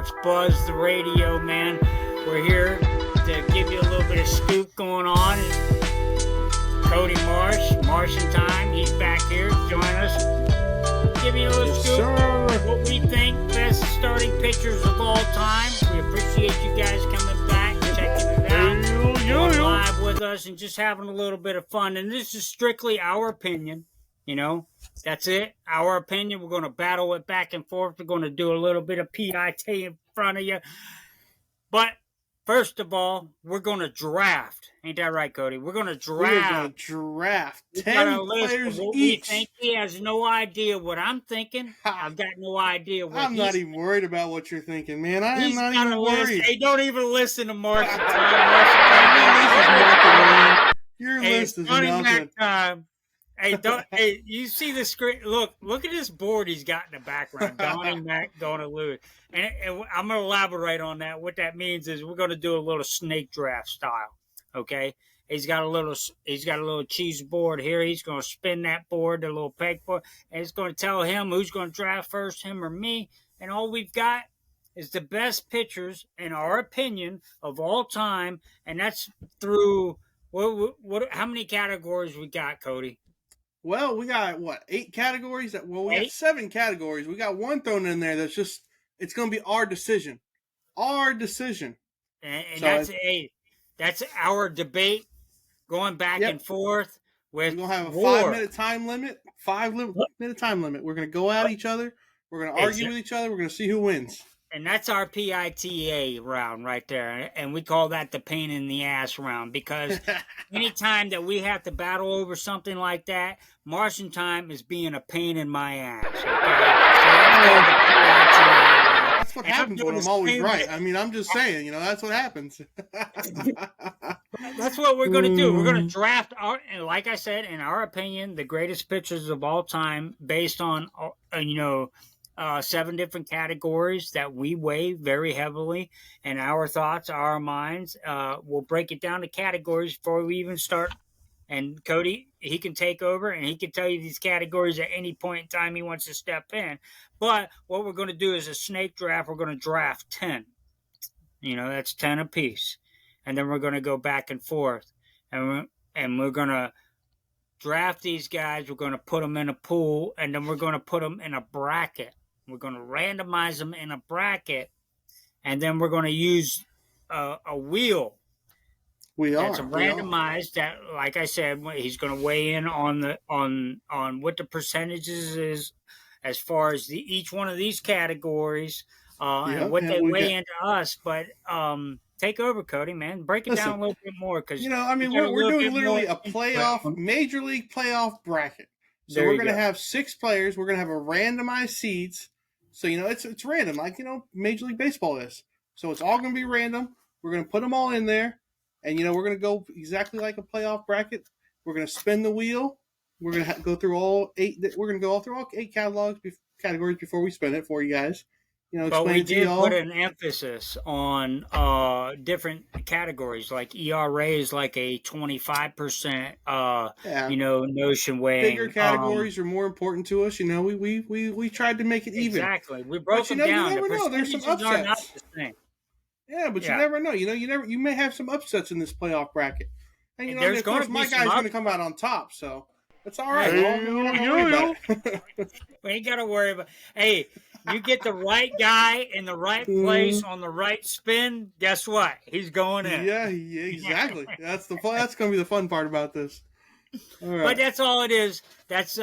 Sports Buzz, the radio, man. We're here to give you a little bit of scoop going on. Cody Marshentime, he's back here to join us. Give you a little scoop of what we think best starting pitchers of all time. We appreciate you guys coming back, checking it out, going live with us, and just having a little bit of fun. And this is strictly our opinion. You know, that's it. Our opinion. We're going to battle it back and forth. We're going to do a little bit of PIT in front of you. But first of all, we're going to draft. Ain't that right, Cody? We're going to draft. We're going to draft 10 players each. He has no idea what I'm thinking. I've got no idea what I'm not even worried about what you're thinking, man. I am not even worried. Hey, don't even listen to Mark. Your list is nothing. Hey, you see the screen? Look at this board he's got in the background. Donnie Mac and Marshentime. And I'm going to elaborate on that. What that means is we're going to do a little snake draft style. Okay, he's got a little cheese board here. He's going to spin that board, the little pegboard, and it's going to tell him who's going to draft first, him or me. And all we've got is the best pitchers, in our opinion, of all time, and that's through what? How many categories we got, Cody? Well, we got, 8 categories? We got 7 categories. We got one thrown in there that's just, it's going to be our decision. Our decision. And so that's our debate going back and forth. We're going to have a 5-minute time limit. 5-minute time limit. We're going to go at each other. We're going to argue with each other. We're going to see who wins. And that's our PITA round right there. And we call that the pain in the ass round because anytime that we have to battle over something like that, Marshentime is being a pain in my ass. Okay? That's what happens when I'm always right. I mean, I'm just saying, that's what happens. That's what we're going to do. We're going to draft, like I said, in our opinion, the greatest pitchers of all time based on, 7 different categories that we weigh very heavily, and our thoughts, our minds. We'll break it down to categories before we even start. And Cody, he can take over and he can tell you these categories at any point in time he wants to step in. But what we're going to do is a snake draft. We're going to draft 10. That's 10 apiece. And then we're going to go back and forth. And we're going to draft these guys. We're going to put them in a pool. And then we're going to put them in a bracket. We're going to randomize them in a bracket. And then we're going to use a wheel. It's randomized. That, like I said, he's going to weigh in on what the percentages is as far as each one of these categories and what they weigh into us. But take over, Cody, man. Break it down a little bit more because we're doing literally a major league playoff bracket. So we're going to have 6 players. We're going to have a randomized seeds. So it's random, like Major League Baseball is. So it's all going to be random. We're going to put them all in there. And, we're going to go exactly like a playoff bracket. We're going to spin the wheel. We're going to go through all 8. We're going to go through all 8 categories before we spin it for you guys. But we did put an emphasis on different categories. Like ERA is like a 25%, notion weighing. Bigger categories are more important to us. We tried to make it even. Exactly. We broke them down. You never know. There's some upsets. Not the same. Yeah, but you never know. You may have some upsets in this playoff bracket. And of course, my guy's going to come out on top, so it's all right. We ain't got to worry about. Hey, you get the right guy in the right place on the right spin. Guess what? He's going in. Yeah, exactly. That's going to be the fun part about this. All right. But that's all it is. That's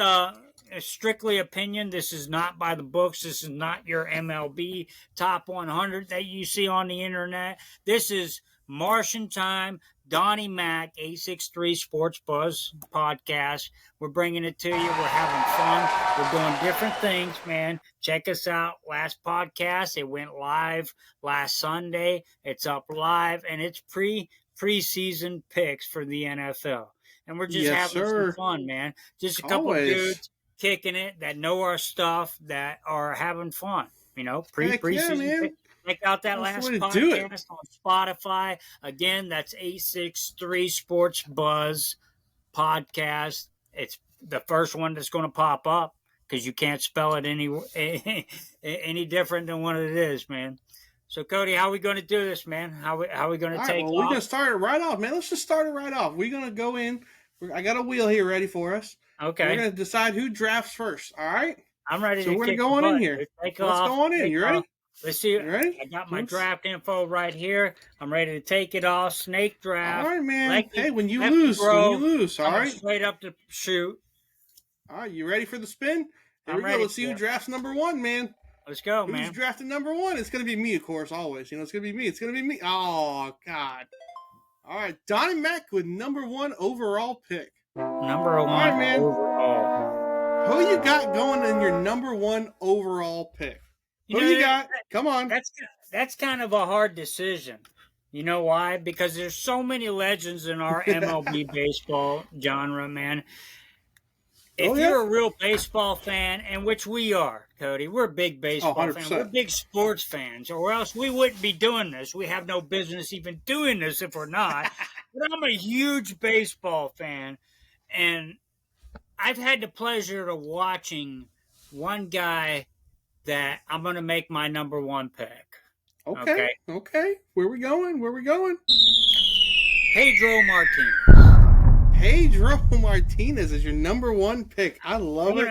strictly opinion. This is not by the books. This is not your MLB top 100 that you see on the internet. This is Marshentime, Donnie Mac, 863 Sports Buzz podcast. We're bringing it to you. We're having fun. We're doing different things, man. Check us out. Last podcast, it went live last Sunday. It's up live, and it's preseason picks for the NFL. And we're just having some fun, man. Just a couple dudes kicking it that know our stuff, that are having fun. Preseason. Check out that last podcast on Spotify. Again, that's 863 Sports Buzz podcast. It's the first one that's going to pop up because you can't spell it any different than what it is, man. So Cody, how are we going to do this, man? How we going to All right, take well, we're off? gonna start it right off, man. Let's just start it right off. We're gonna go in. I got a wheel here ready for us. We're Okay, gonna decide who drafts first. All right. I'm ready So to we're gonna kick go the on in butt, here. dude. Take Let's off, go on in. take You off. ready? Let's see. You ready? I got my Let's. draft info right here. I'm ready to take it off. Snake All draft. right, man. Lefty, Hey, when you lefty lose, when you bro. lose. All Coming right. straight up to shoot. All right. You ready for the spin? Here I'm we go. ready Let's see who for it. drafts number one, man. Let's go, Who's man. drafting number one? It's gonna be me, of course. Always. It's gonna be me. It's gonna be me. Oh God. All right, Donnie Mac with number one overall pick. Number All one right, man. overall. Who you got going in your number one overall pick? Who you got? Come on. That's kind of a hard decision. You know why? Because there's so many legends in our MLB baseball genre, man. If you're a real baseball fan, and which we are, Cody, we're big baseball fans. We're big sports fans, or else we wouldn't be doing this. We have no business even doing this if we're not. But I'm a huge baseball fan, and I've had the pleasure of watching one guy that I'm going to make my number one pick. Okay. Where we going? Pedro Martinez. Pedro Martinez is your number one pick. I love it.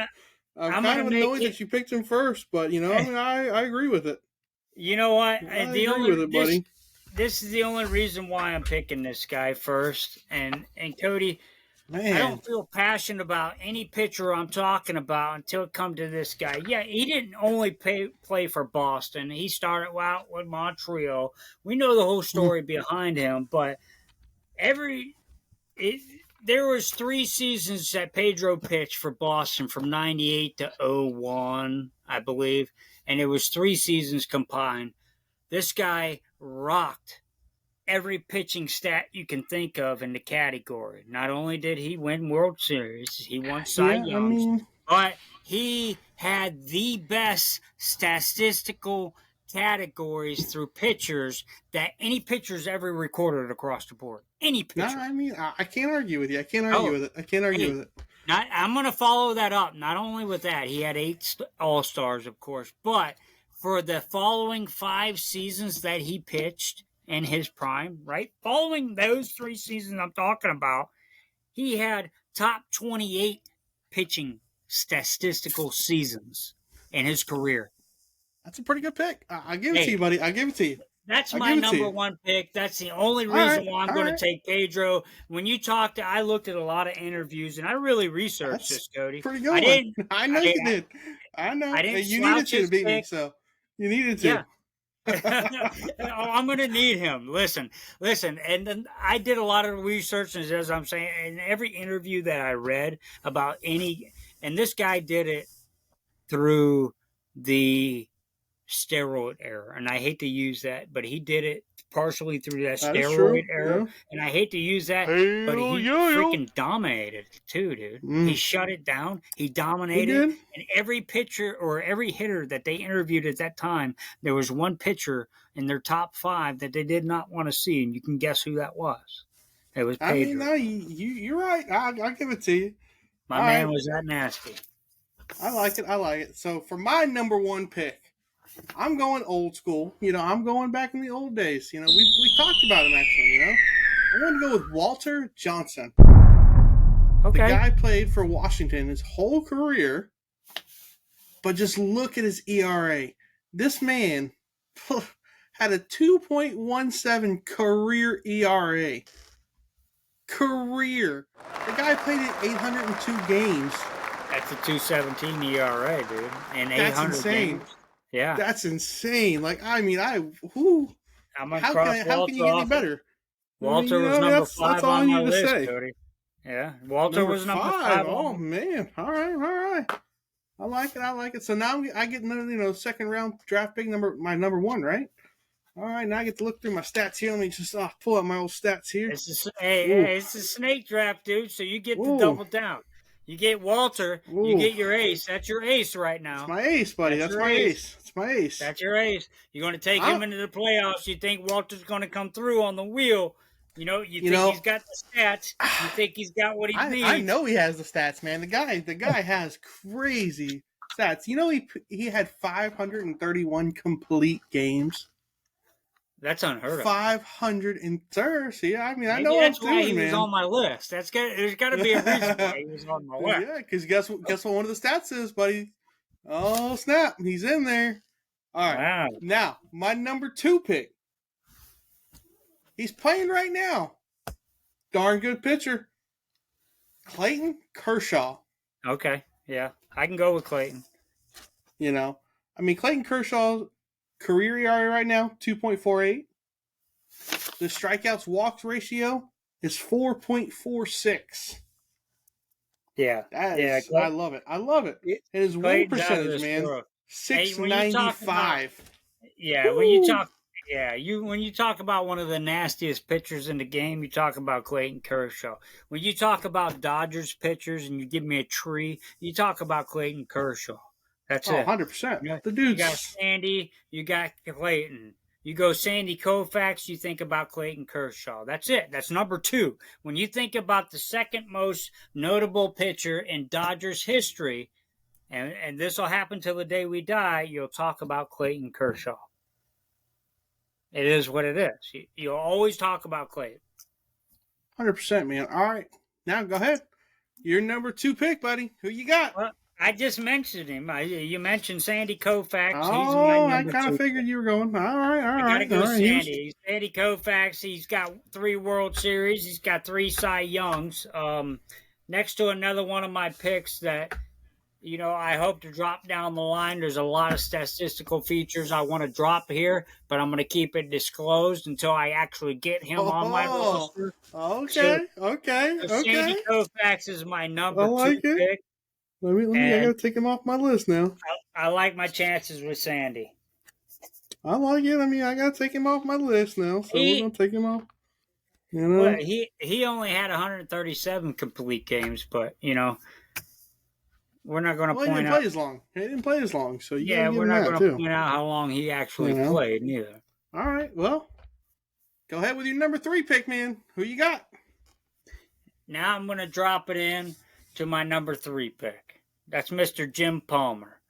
I'm kind of annoyed that you picked him first, but I agree with it. You know what? I agree with it, buddy. This is the only reason why I'm picking this guy first. And Cody, man, I don't feel passionate about any pitcher I'm talking about until it comes to this guy. Yeah, he didn't only play for Boston. He started out with Montreal. We know the whole story behind him, but there was 3 seasons that Pedro pitched for Boston from 98 to 01, I believe, and it was 3 seasons combined. This guy rocked every pitching stat you can think of in the category. Not only did he win World Series, he won Cy Youngs, but he had the best statistical categories through pitchers that any pitcher's ever recorded across the board. Any pitcher. No, I can't argue with you. I can't argue with it. I'm going to follow that up. Not only with that, he had 8 All-Stars, of course, but for the following 5 seasons that he pitched in his prime, right? Following those 3 seasons I'm talking about, he had top 28 pitching statistical seasons in his career. That's a pretty good pick. I'll give it to you, buddy. I'll give it to you. That's my number one pick. That's the only reason why I'm going to take Pedro. When you talked, I looked at a lot of interviews and I really researched this, Cody. Pretty good. I know you did. I know. You needed to beat me, so you needed to. Yeah. I'm going to need him. Listen. And then I did a lot of research, and as I'm saying, in every interview that I read about and this guy did it through the steroid era, and I hate to use that, but he did it partially through that steroid era, and I hate to use that, but he freaking dominated too, dude. He shut it down. He dominated, and every pitcher or every hitter that they interviewed at that time, there was one pitcher in their top 5 that they did not want to see, and you can guess who that was. It was Pedro. No, you're right. I'll give it to you. My man was that nasty. I like it. So for my number one pick, I'm going old school. I'm going back in the old days. We talked about him actually. I want to go with Walter Johnson. Okay. The guy played for Washington his whole career, but just look at his ERA. This man had a 2.17 career ERA. The guy played in 802 games. That's a 2.17 ERA, dude. And 800 That's insane. Games. Yeah, that's insane. How can you get any better? Walter was number 5 on my list, Cody. Yeah, Walter was number 5. Oh man! All right. I like it. So now I get second round draft pick my number 1, right? All right, now I get to look through my stats here. Let me just pull up my old stats here. It's a snake draft, dude. So you get to double down. You get Walter. Ooh. You get your ace. That's your ace right now. It's my ace, buddy. That's my ace. It's my ace. That's your ace. You're going to take him into the playoffs. You think Walter's going to come through on the wheel. You think he's got the stats. You think he's got what he needs. I know he has the stats, man. The guy has crazy stats. He had 531 complete games. That's unheard of. 500 and sir. See, I mean, I know Maybe what I'm that's why doing, he was man. on my list. There's got to be a reason why he was on my list. Yeah, because guess what one of the stats is, buddy? Oh, snap. He's in there. All right. Wow. Now, my number 2 pick. He's playing right now. Darn good pitcher. Clayton Kershaw. Okay. Yeah. I can go with Clayton. You know, I mean, Clayton Kershaw's career ERA right now, 2.48. The strikeouts walks ratio is 4.46. Yeah. I love it. I love it. And his win percentage, man, 695. Yeah, when you talk about one of the nastiest pitchers in the game, you talk about Clayton Kershaw. When you talk about Dodgers pitchers and you give me a tree, you talk about Clayton Kershaw. That's it. 100%. The You dude's... got Sandy, you got Clayton. You go Sandy Koufax, you think about Clayton Kershaw. That's it. That's number 2. When you think about the second most notable pitcher in Dodgers history, and this will happen till the day we die, you'll talk about Clayton Kershaw. It is what it is. You'll always talk about Clayton. 100%, man. All right. Now go ahead. Your number 2 pick, buddy. Who you got? Well, I just mentioned him. You mentioned Sandy Koufax. Oh, I kind of figured you were going. All right. I gotta go Sandy. Sandy Koufax. He's got 3 World Series. He's got 3 Cy Youngs. Next to another one of my picks that, I hope to drop down the line. There's a lot of statistical features I want to drop here, but I'm going to keep it disclosed until I actually get him on my roster. Okay. Sandy Koufax is my number 2 pick. I gotta take him off my list now. I like my chances with Sandy. I like it. I gotta take him off my list now, so we're gonna take him off. Well, he only had 137 complete games, but we're not going to point out. He didn't play as long. He didn't play as long, so we're not going to point out how long he actually played, neither. All right, well, go ahead with your number 3 pick, man. Who you got? Now I'm going to drop it in to my number 3 pick. That's Mr. Jim Palmer.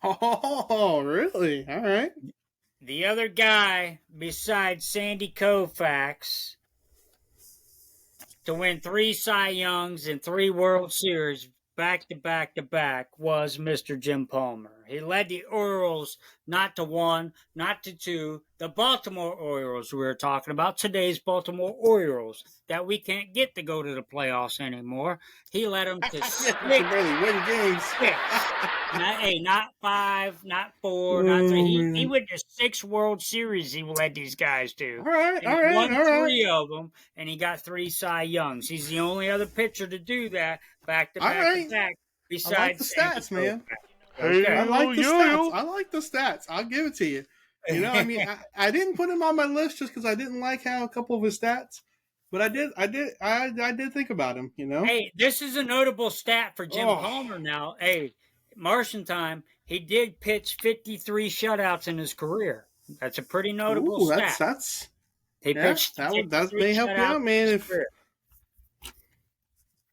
Oh, really? All right. The other guy besides Sandy Koufax to win 3 Cy Youngs and 3 World Series back to back to back was Mr. Jim Palmer. He led the Orioles not to 1, not to 2. The Baltimore Orioles we were talking about, today's Baltimore Orioles, that we can't get to go to the playoffs anymore. He led them to 6. Really win games. 6. Not 5, not 4, not 3. He went to 6 World Series he led these guys to. All right. He won 3 of them, and he got 3 Cy Youngs. He's the only other pitcher to do that back to back to back. Besides, I like the stats, man. Okay. I like the stats. I like the stats. I'll give it to you. I didn't put him on my list just because I didn't like how a couple of his stats, but I did think about him. Hey, this is a notable stat for Jim Palmer. Now, hey, Marshentime, he did pitch 53 shutouts in his career. That's a pretty notable stat. He pitched. That may help you out, man.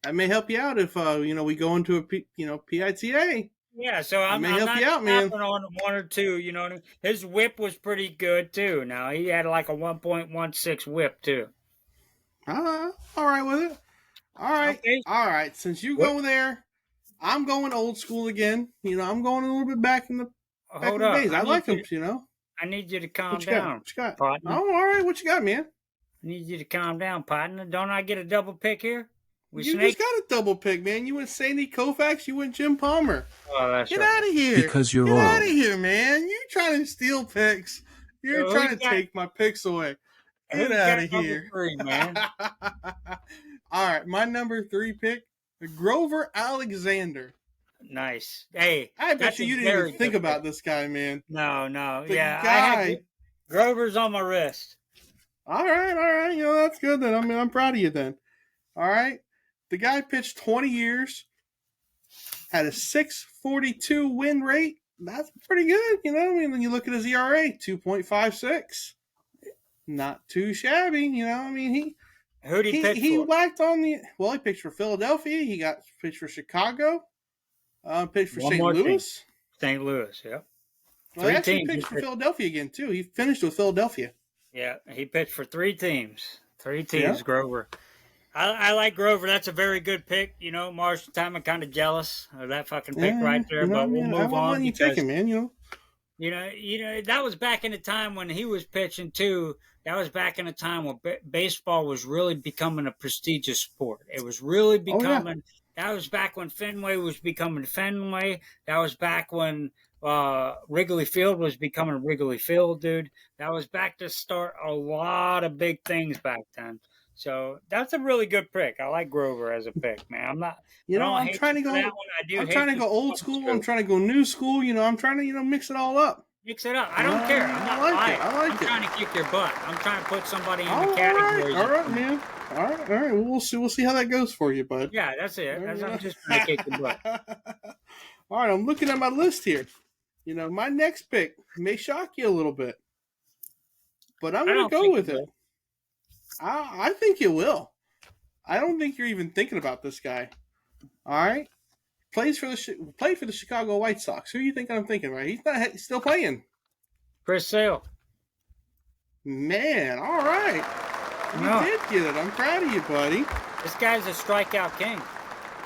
That may help you out if we go into a PITA. Yeah, so I'm not stopping on 1 or 2. His whip was pretty good too. Now he had like a 1.16 whip too. All right with it. All right, okay. All right. Since you go there, I'm going old school again. I'm going a little bit back in the days. I like him. I need you to calm down. What you got? Partner. Oh, all right. What you got, man? I need you to calm down, partner. Don't I get a double pick here? You just got a double pick, man. You went Sandy Koufax, you went Jim Palmer. Oh, that's Get out of here. Because you're Get out of here, man. You're trying to steal picks. You're trying to take my picks away. Get out of here. 3, man. All right, my number 3 pick, Grover Alexander. Nice. Hey, I bet you didn't even think about this guy, man. No. Guy. Grover's on my wrist. All right. That's good then. I'm proud of you then. All right. The guy pitched 20 years, had a 6.42 win rate. That's pretty good, when you look at his ERA, 2.56. Not too shabby, Who'd he pitch for? He whacked on he pitched for Philadelphia. He got pitched for Chicago. Pitched for St. Louis. St. Louis, yeah. Well, he actually pitched for Philadelphia again, too. He finished with Philadelphia. Yeah, he pitched for 3 teams. Three Yeah. teams, Grover. I like Grover. That's a very good pick. Marshentime, I'm kind of jealous of that fucking pick right there, I but we'll mean, I move wasn't on letting you take because him, man. that was back in the time when he was pitching too. That was back in the time when baseball was really becoming a prestigious sport. It was really Oh yeah. becoming. That was back when Fenway was becoming Fenway. That was back when Wrigley Field was becoming Wrigley Field, dude. That was back to start a lot of big things back then. So that's a really good pick. I like Grover as a pick, man. I'm not. I don't I'm hate trying you to for that go. one. I do I'm trying hate to you go for old one school. I'm too. trying to go new school. I'm trying to mix it all up. Mix it up. I don't care. I'm I not like it. biased. I I'm like it. trying to kick your butt. I'm trying to put somebody in the All right, categories. all right, man. All right, all right. Well, we'll see. We'll see how that goes for you, bud. Yeah, that's it. I'm just trying to kick your butt. All right, I'm looking at my list here. My next pick may shock you a little bit, but I'm I going to don't go think with it it. will. I think it will. I don't think you're even thinking about this guy. All right, played for the Chicago White Sox. Who do you think I'm thinking? Right, he's still playing. Chris Sale. Man, all right, you No, did get it. I'm proud of you, buddy. this guy's a strikeout king.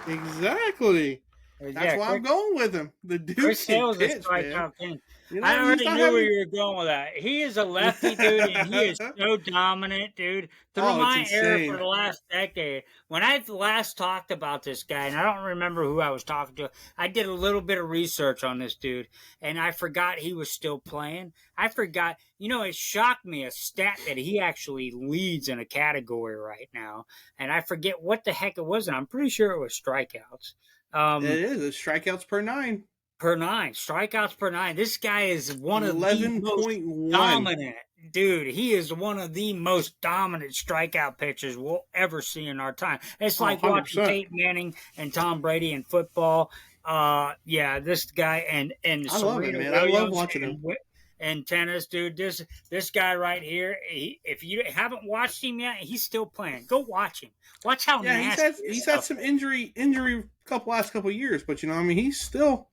Exactly. That's Yeah, why I'm going with him. The dude Chris can Sale's a pitch, man. strikeout king. I He's already not knew where having. you were going with that. He is a lefty, dude, and he is so dominant, dude. Through Oh, it's my era for insane. the last decade, when I last talked about this guy, and I don't remember who I was talking to, I did a little bit of research on this dude, and I forgot he was still playing. I forgot, it shocked me a stat that he actually leads in a category right now, and I forget what the heck it was, and I'm pretty sure it was strikeouts. It is. It's strikeouts per 9. Per 9, strikeouts per 9. This guy is one of the most 11.1. dominant, dude. He is one of the most dominant strikeout pitchers we'll ever see in our time. It's Oh, like watching 100%. Peyton Manning and Tom Brady in football. Yeah, this guy and I love it, Serena man. I love Williams watching him. and tennis, dude. This guy right here. If you haven't watched him yet, he's still playing. Go watch him. Watch how Yeah, nasty he's had some injury last couple of years, but I mean, he's still.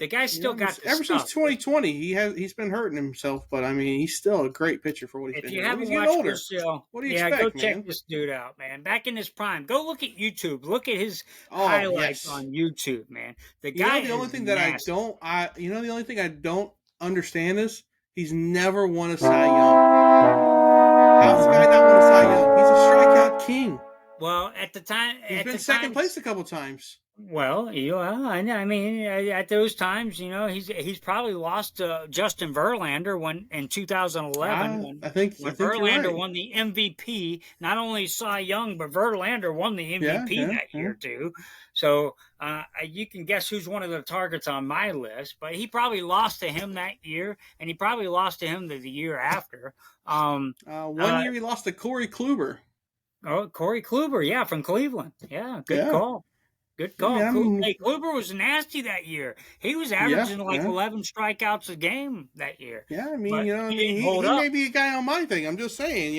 the guy's still got the ever stuff. since 2020, he's been hurting himself, but I mean, he's still a great pitcher for what he's If been you doing. haven't He's getting watched older. Chris Sale, What do you yeah, expect, go check man? this dude out, man. Back in his prime, go look at YouTube. Look at his Oh, highlights yes. on YouTube, man. The guy The only is thing that nasty. the only thing I don't understand is he's never won a Cy Young. How's this guy not won a Cy Young? He's a strikeout king. Well, at the time, He's been second place a couple times. Well, I mean, at those times, he's probably lost to Justin Verlander when in 2011 I think Verlander right. won the MVP. Not only Cy Young, but Verlander won the MVP that year too. So you can guess who's one of the targets on my list. But he probably lost to him that year, and he probably lost to him the year after. 1 year he lost to Corey Kluber. Oh, Corey Kluber, yeah, from Cleveland. Yeah, good call. Good call. Yeah, Kluber was nasty that year. He was averaging 11 strikeouts a game that year. Yeah, I mean, he may be a guy on my thing. I'm just saying,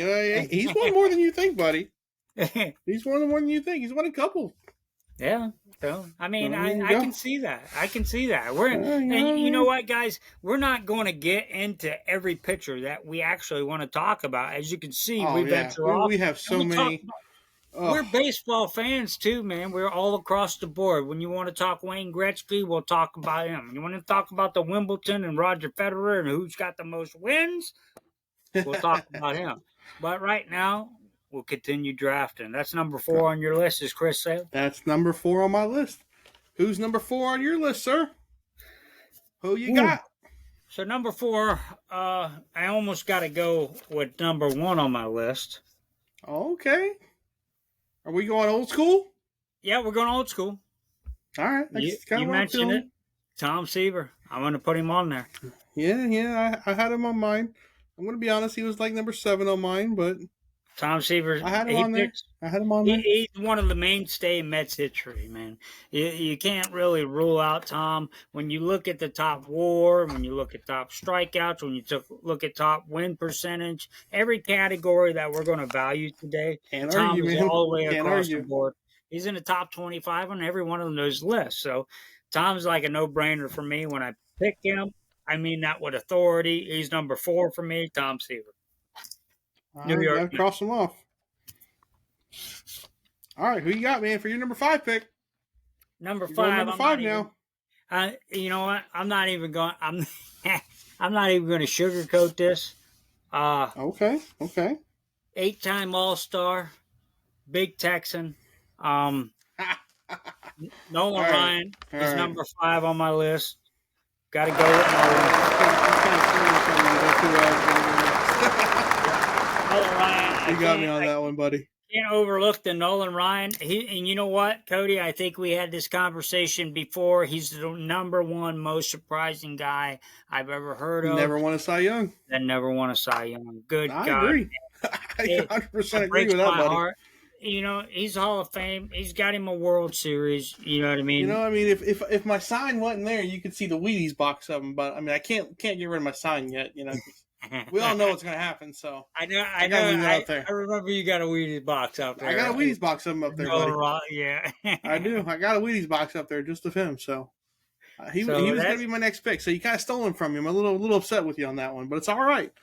he's won more than you think, buddy. He's won more than you think. He's won a couple. Yeah. So I mean, I can see that. I can see that. And you know what, guys? We're not going to get into every pitcher that we actually want to talk about. As you can see, we venture off. We have so many. We're baseball fans too, man. We're all across the board. When you want to talk Wayne Gretzky, we'll talk about him. You want to talk about the Wimbledon and Roger Federer and who's got the most wins, we'll talk about him. But right now, we'll continue drafting. That's number 4 on your list, is Chris Sale? That's number 4 on my list. Who's number 4 on your list, sir? Who you got? So number 4, I almost got to go with number 1 on my list. Okay. Are we going old school? Yeah, we're going old school. All right. You mentioned it. Tom Seaver. I'm going to put him on there. Yeah. I had him on mine. I'm going to be honest. He was like number 7 on mine, but Tom Seaver. I had him on there. He's one of the mainstay Mets history, man. You can't really rule out Tom. When you look at the top WAR, when you look at top strikeouts, when you look at top win percentage, every category that we're going to value today, Tom is all the way across the board. He's in the top 25 on every one of those lists. So Tom's like a no-brainer for me. When I pick him, I mean that with authority. He's number 4 for me, Tom Seaver. All New right, York. gotta cross them off. All right, who you got, man, for your number 5 pick? Number You're 5. number 5 now. You know what? I'm not even going. I'm not even going to sugarcoat this. Okay. 8-time All-Star, big Texan. Nolan Ryan is number 5 on my list. Got to go with Nolan. Nolan Ryan. You got me on that one, buddy. Can't overlook the Nolan Ryan. And you know what, Cody? I think we had this conversation before. He's the number 1 most surprising guy I've ever heard of. Never won a Cy Young. That never won a Cy Young. Good I God. Agree. I 100% agree with that, buddy. Heart. You know, he's Hall of Fame. He's got him a World Series. You know what I mean? You know, I mean, if my sign wasn't there, you could see the Wheaties box of them. But I mean, I can't get rid of my sign yet. You know, we all know what's gonna happen. So I know. I remember you got a Wheaties box out there. I got a Wheaties box of him up there, buddy. Yeah, I do. I got a Wheaties box up there just of him. So he was gonna be my next pick. So you kind of stole him from him. I'm a little upset with you on that one, but it's all right.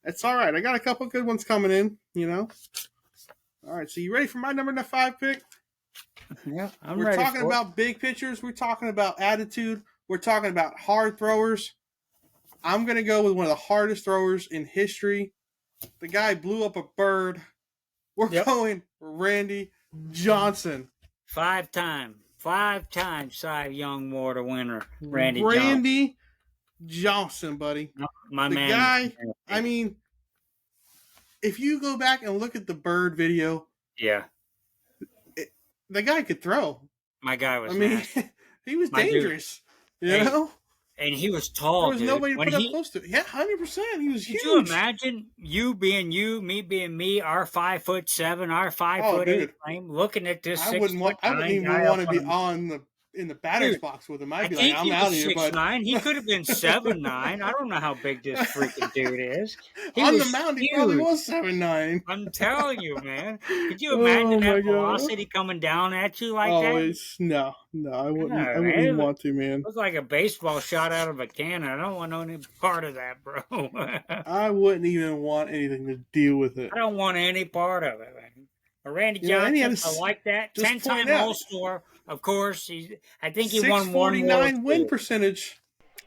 It's all right. I got a couple good ones coming in. You know. All right, so you ready for my number 5 pick? Yeah, We're ready. We're talking about big pitchers. We're talking about attitude. We're talking about hard throwers. I'm going to go with one of the hardest throwers in history. The guy blew up a bird. We're going Randy Johnson. 5-time Cy Young Award winner, Randy Johnson, buddy. My the man. Guy, I mean, if you go back and look at the bird video, the guy could throw. My guy was. He was dangerous. You know, and he was tall. There was nobody to put up close to. Yeah, 100%. He was huge. Could you imagine you being you, me being me, our 5'7", our 5'8" frame, looking at this? I wouldn't even want to be in the batter's box with him. I'd be like, I'm out of here. 6'9". He could have been 7'9". I don't know how big this freaking dude is. On the mound, he probably was 7'9". I'm telling you, man. Could you imagine that velocity coming down at you like that? No, I wouldn't. I wouldn't even want to, man. It was like a baseball shot out of a cannon. I don't want any part of that, bro. I wouldn't even want anything to deal with it. I don't want any part of it, man. Randy Johnson, I like that. 10-time All-Star. Of course, I think he won 149 win percentage.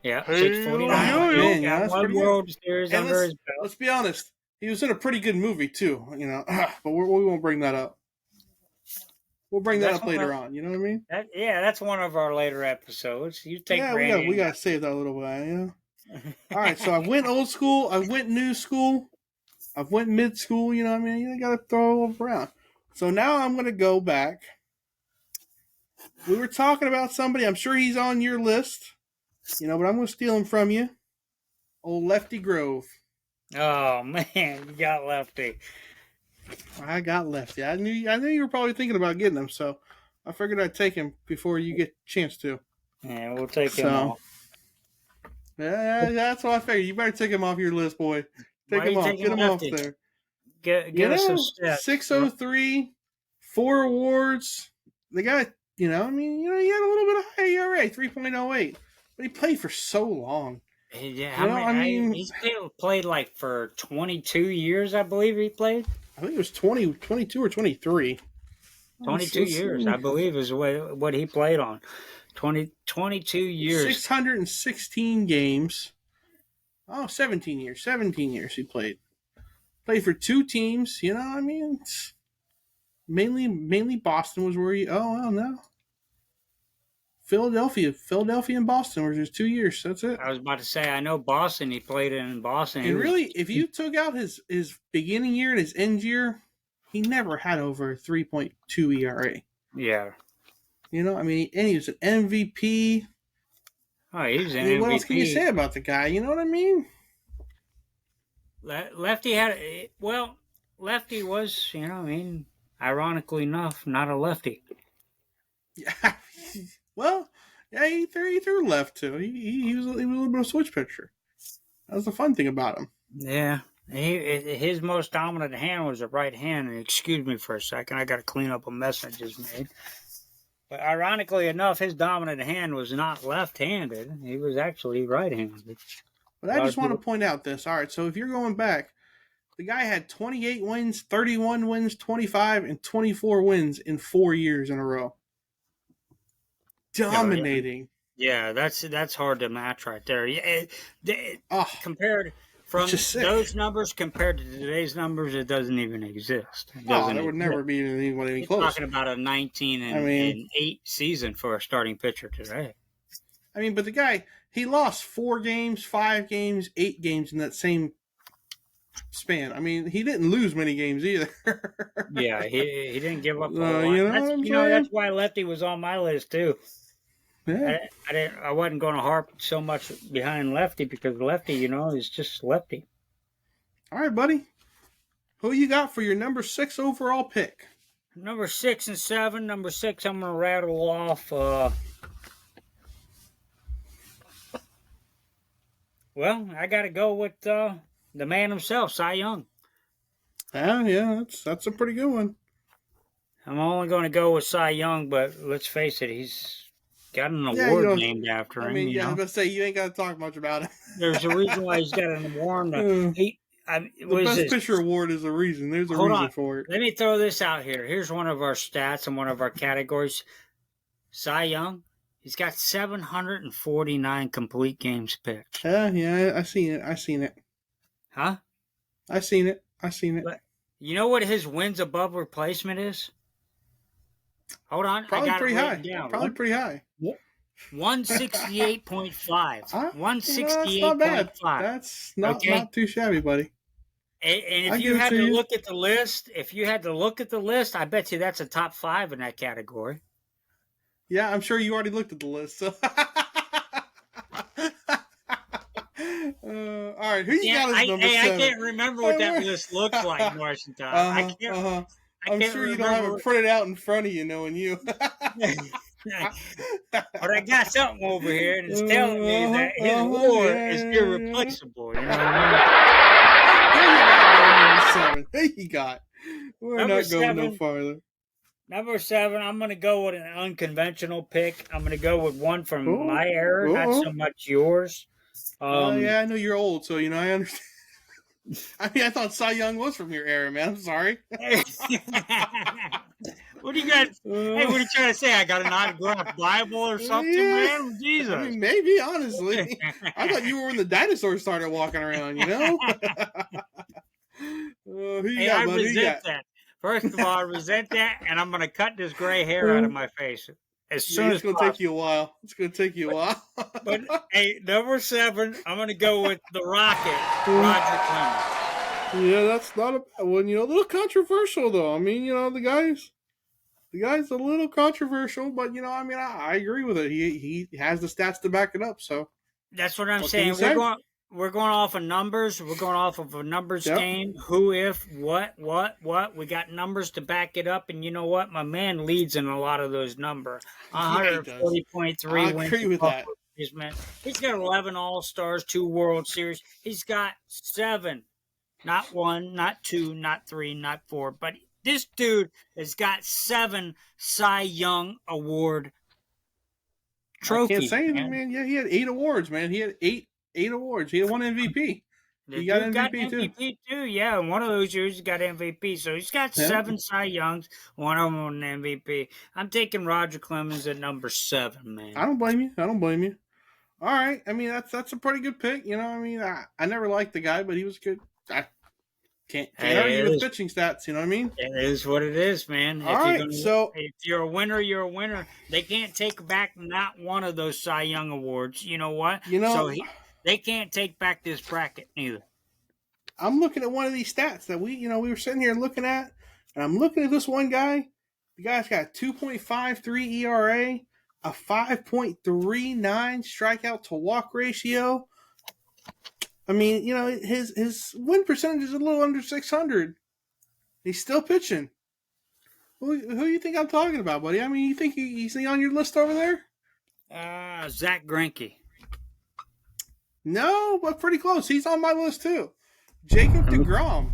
Yeah, 649. Yeah, one World Series under his belt. Let's be honest, he was in a pretty good movie too. You know, but we won't bring that up. We'll bring that up later on. You know what I mean? That's one of our later episodes. You take Randy. We got to save that a little bit. Yeah. All right, so I went old school. I went new school. I went mid school. You know what I mean? You got to throw it around. So now I'm going to go back. We were talking about somebody. I'm sure he's on your list, you know, but I'm going to steal him from you. Old Lefty Grove. Oh man, you got Lefty. I got Lefty. I knew you were probably thinking about getting him, so I figured I'd take him before you get a chance to. Yeah, we'll take him off. Yeah, that's what I figured. You better take him off your list, boy. Take him off. Get him off there. Give us some steps. 603, 4 awards. The guy. You know, I mean, he had a little bit of high ERA, 3.08, but he played for so long. Yeah, he's played like for 22 years, I believe he played. I think it was 22 or 23. 22 years, I believe, is what he played on. 22 years. 616 games. Oh, 17 years. 17 years he played. Played for 2 teams, you know, I mean, Mainly Boston was where he. Oh well, no. Philadelphia and Boston were just 2 years. That's it. I was about to say, I know Boston. He played in Boston. And really, if you took out his beginning year and his end year, he never had over a 3.2 ERA. Yeah. You know, I mean, and he was an MVP. Oh, he was an MVP. What else can you say about the guy? You know what I mean? Lefty was, you know, I mean, ironically enough, not a lefty. Yeah. Well, yeah, he threw left too. He was a little bit of a switch pitcher. That was the fun thing about him. Yeah. His most dominant hand was the right hand. And excuse me for a second, I got to clean up a mess I just made. But ironically enough, his dominant hand was not left-handed. He was actually right-handed. But I just want to point out this. All right, so if you're going back, The guy had 28 wins, 31 wins, 25, and 24 wins in 4 years in a row. Dominating. Yeah, that's hard to match right there. Compared from those numbers compared to today's numbers, it doesn't even exist. There would never be anyone any close. Talking about a 19-8 season for a starting pitcher today. I mean, but the guy, he lost 4 games, 5 games, 8 games in that same span. I mean, he didn't lose many games either. Yeah, he didn't give up. That's why Lefty was on my list too. Yeah. I wasn't going to harp so much behind Lefty because Lefty, is just Lefty. All right, buddy. Who you got for your number 6 overall pick? Number 6 and 7. Number 6, I'm going to rattle off. Well, I got to go with the man himself, Cy Young. Yeah, that's a pretty good one. I'm only going to go with Cy Young, but let's face it, he's got an award named after him. I was going to say, you ain't got to talk much about it. There's a reason why he's got an award. The Best Pitcher Award is a reason. There's a reason for it. Let me throw this out here. Here's one of our stats and one of our categories. Cy Young, he's got 749 complete games pitched. Yeah, I seen it. Huh? I seen it. But you know what his wins above replacement is? Hold on. Probably pretty high. 168.5. 168.5. That's not too shabby, buddy. And if you had to look at the list, I bet you that's a top 5 in that category. Yeah, I'm sure you already looked at the list. So. All right, who you got as number 7? I can't remember what that list looks like, Marshentime. I'm sure you don't have it printed out in front of you, knowing you. But I got something over here that's telling me that his award is irreplaceable. You know what I mean? Who you got? We're not going no farther. Number 7, I'm going to go with an unconventional pick. I'm going to go with one from my era, not so much yours. Yeah, I know you're old, so I understand. I mean, I thought Cy Young was from your era, man. I'm sorry. What do you got? Hey, what are you trying to say? I got an autographed Bible or something, man? Jesus. I mean, maybe, honestly. I thought you were when the dinosaurs started walking around, Who you got, I buddy? resent that. First of all, I resent that, and I'm going to cut this gray hair out of my face as soon as possible. It's going to take you a while. But, hey, number 7, I'm going to go with the Rocket, Roger Clemens. Yeah, that's not a bad one. A little controversial, though. I mean, the guy's a little controversial, but, I agree with it. He has the stats to back it up, so. That's what I'm saying. We're going off of numbers. We're going off of a numbers game. Who, if, what. We got numbers to back it up, and you know what? My man leads in a lot of those numbers. 140.3 wins. I agree with that. He's got 11 All-Stars, 2 World Series. He's got 7. Not 1, not 2, not 3, not 4. But this dude has got 7 Cy Young Award trophies. I can't say anything, man. Yeah, he had 8 awards, man. He had 8 awards. He had 1 MVP. He got MVP too. Yeah, one of those years he got MVP. So he's got 7 Cy Youngs, one of them an MVP. I'm taking Roger Clemens at number 7, man. I don't blame you. All right. I mean, that's a pretty good pick. I never liked the guy, but he was good. I can't argue with pitching stats. You know what I mean? It is what it is, man. All right. If you're a winner, you're a winner. They can't take back not one of those Cy Young awards. You know what? They can't take back this bracket neither. I'm looking at one of these stats that we were sitting here looking at, and I'm looking at this one guy. The guy's got 2.53 ERA, a 5.39 strikeout to walk ratio. I mean, his win percentage is a little under 600. He's still pitching. Who you think I'm talking about, buddy? I mean, you think he's on your list over there? Zach Greinke. No, but pretty close. He's on my list too. Jacob deGrom.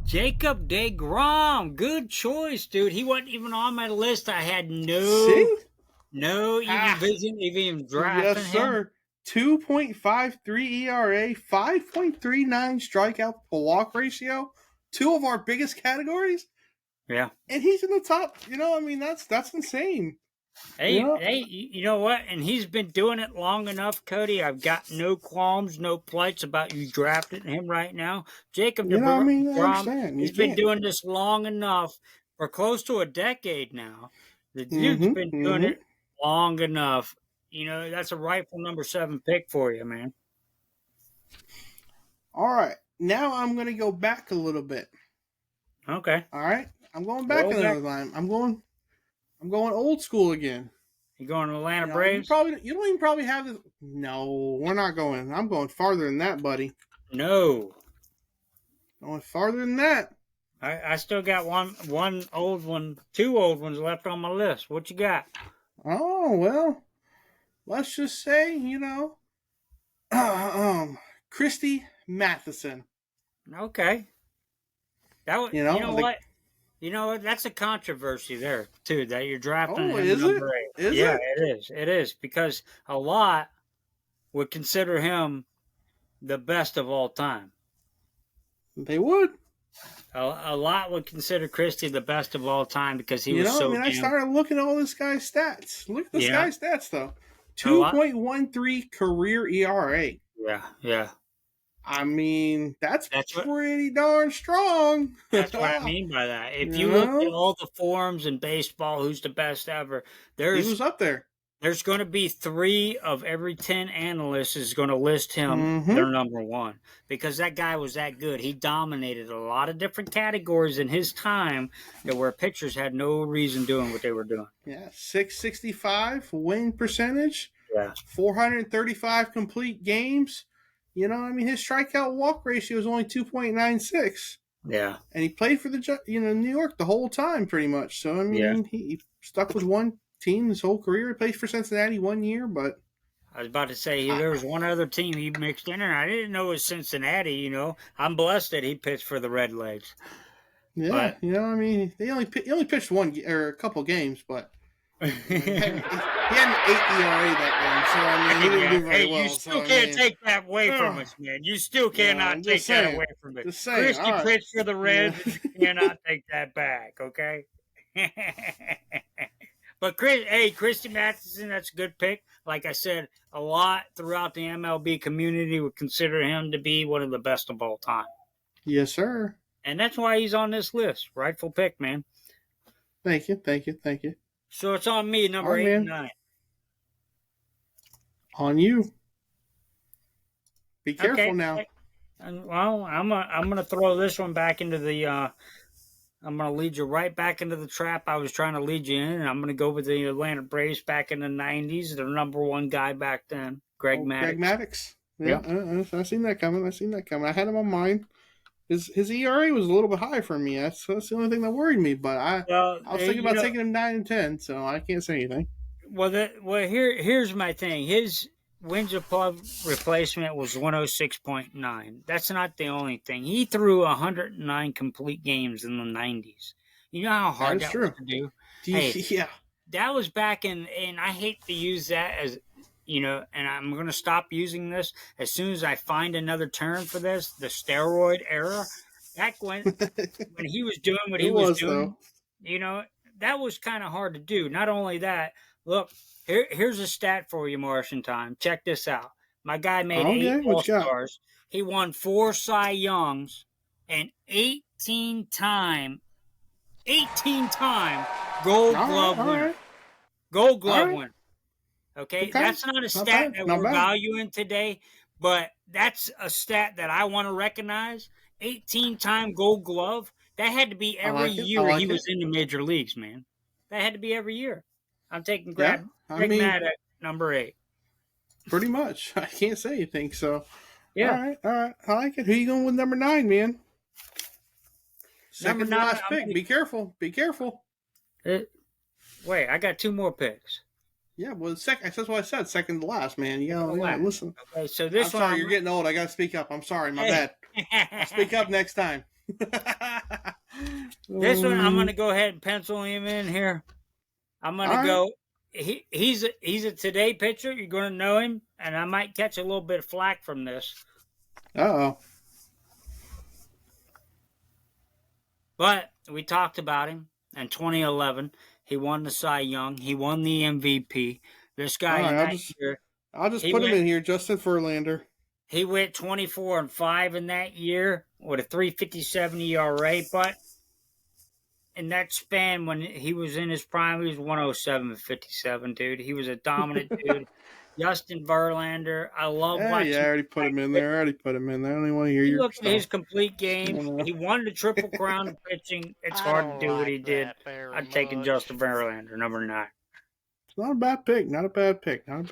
Jacob deGrom. Good choice, dude. He wasn't even on my list. I had no even drafting yes, sir. him. 2.53 ERA, 5.39 strikeout to walk ratio, two of our biggest categories. Yeah. And he's in the top, I mean, that's insane. Hey, you know what? And he's been doing it long enough, Cody. I've got no qualms, no plights about you drafting him right now. Jacob I DeGrom, understand. he's been doing this long enough for close to a decade now. The dude's been doing it long enough. That's a rightful number 7 pick for you, man. All right. Now I'm going to go back a little bit. Okay. All right. I'm going back another time. I'm going old school again. You going to Atlanta Braves? You don't even probably have this. No, we're not going. I'm going farther than that, buddy. No. Going farther than that. I still got one old one, 2 old ones left on my list. What you got? Oh, well, let's just say, Christy Matheson. Okay. That was, you know what? You know what? That's a controversy there too. That you're drafting. Oh, is it? Yeah, it is. It is because a lot would consider him the best of all time. They would. A lot would consider Christie the best of all time because he was so. I started looking at all this guy's stats. Look at this guy's stats though. 2.13 career ERA. Yeah. I mean, that's pretty darn strong. That's what I mean by that. If you look at all the forums in baseball, who's the best ever? He was up there. There's going to be 3 of every 10 analysts is going to list him their number 1 because that guy was that good. He dominated a lot of different categories in his time that where pitchers had no reason doing what they were doing. Yeah, 665 win percentage. Yeah, 435 complete games. His strikeout walk ratio is only 2.96. Yeah, and he played for the New York the whole time pretty much. So he stuck with one team his whole career. He played for Cincinnati 1 year, but I was about to say there was one other team he mixed in, and I didn't know it was Cincinnati. I'm blessed that he pitched for the Redlegs. Yeah, but, he only pitched one or a couple games, but he had an 8 ERA that game, so he didn't do very well. You still can't take that away from us, man. You still cannot take that away from us. Christie pitched for the Reds, and you cannot take that back, okay? But Christy Matheson, that's a good pick. Like I said, a lot throughout the MLB community would consider him to be one of the best of all time. Yes, sir. And that's why he's on this list. Rightful pick, man. Thank you. So it's on me, number 8 and 9. On you. Be careful now. Well, I'm gonna throw this one back into the. I'm going to lead you right back into the trap I was trying to lead you in, and I'm going to go with the Atlanta Braves back in the 90s, their number 1 guy back then, Greg Maddux. Greg Maddux. Yeah, I seen that coming. I had him on mine. His ERA was a little bit high for me. That's the only thing that worried me, but I was thinking about taking him 9 and 10, so I can't say anything. Well, here's my thing. His wins above replacement was 106.9. That's not the only thing. He threw 109 complete games in the 90s. You know how hard that was to do? Yeah. That was back in, and I hate to use that as, and I'm going to stop using this as soon as I find another term for this, the steroid era. Back when he was doing what he was doing, that was kind of hard to do. Not only that, look, here's a stat for you, Marshentime. Check this out. My guy made 8 All-Stars. He won 4 Cy Youngs and 18-time Gold Glove winner. Gold Glove winner. Okay? That's not a stat that we're valuing today, but that's a stat that I want to recognize. 18-time Gold Glove. That had to be every year he was in the major leagues, man. That had to be every year. I'm taking Greg Maddux, number 8. Pretty much. I can't say anything, so. Yeah. All right. I like it. Who you going with number 9, man? Second to last pick. Be careful. Wait, I got 2 more picks. Yeah, well, that's what I said. Second to last, man. You gotta listen. Okay, so this one. Sorry, you're getting old. I gotta speak up. I'm sorry. My bad. I'll speak up next time. This one, I'm gonna go ahead and pencil him in here. I'm gonna go. he's a today pitcher. You're going to know him, and I might catch a little bit of flack from this. Uh-oh. But we talked about him in 2011. He won the Cy Young. He won the MVP. This guy All right, in that year, I'll just put him in here, Justin Verlander. He went 24-5 in that year with a 3.57 ERA, but in that span when he was in his prime, he was 107-57, dude. He was a dominant dude. Justin Verlander, I love watching. Yeah, I already put him in there. I don't even want to hear you your look stuff. at his complete game. He won the Triple Crown of pitching. It's hard to do what he did. I'm taking Justin Verlander, number 9. It's not a bad pick. Not a bad pick. I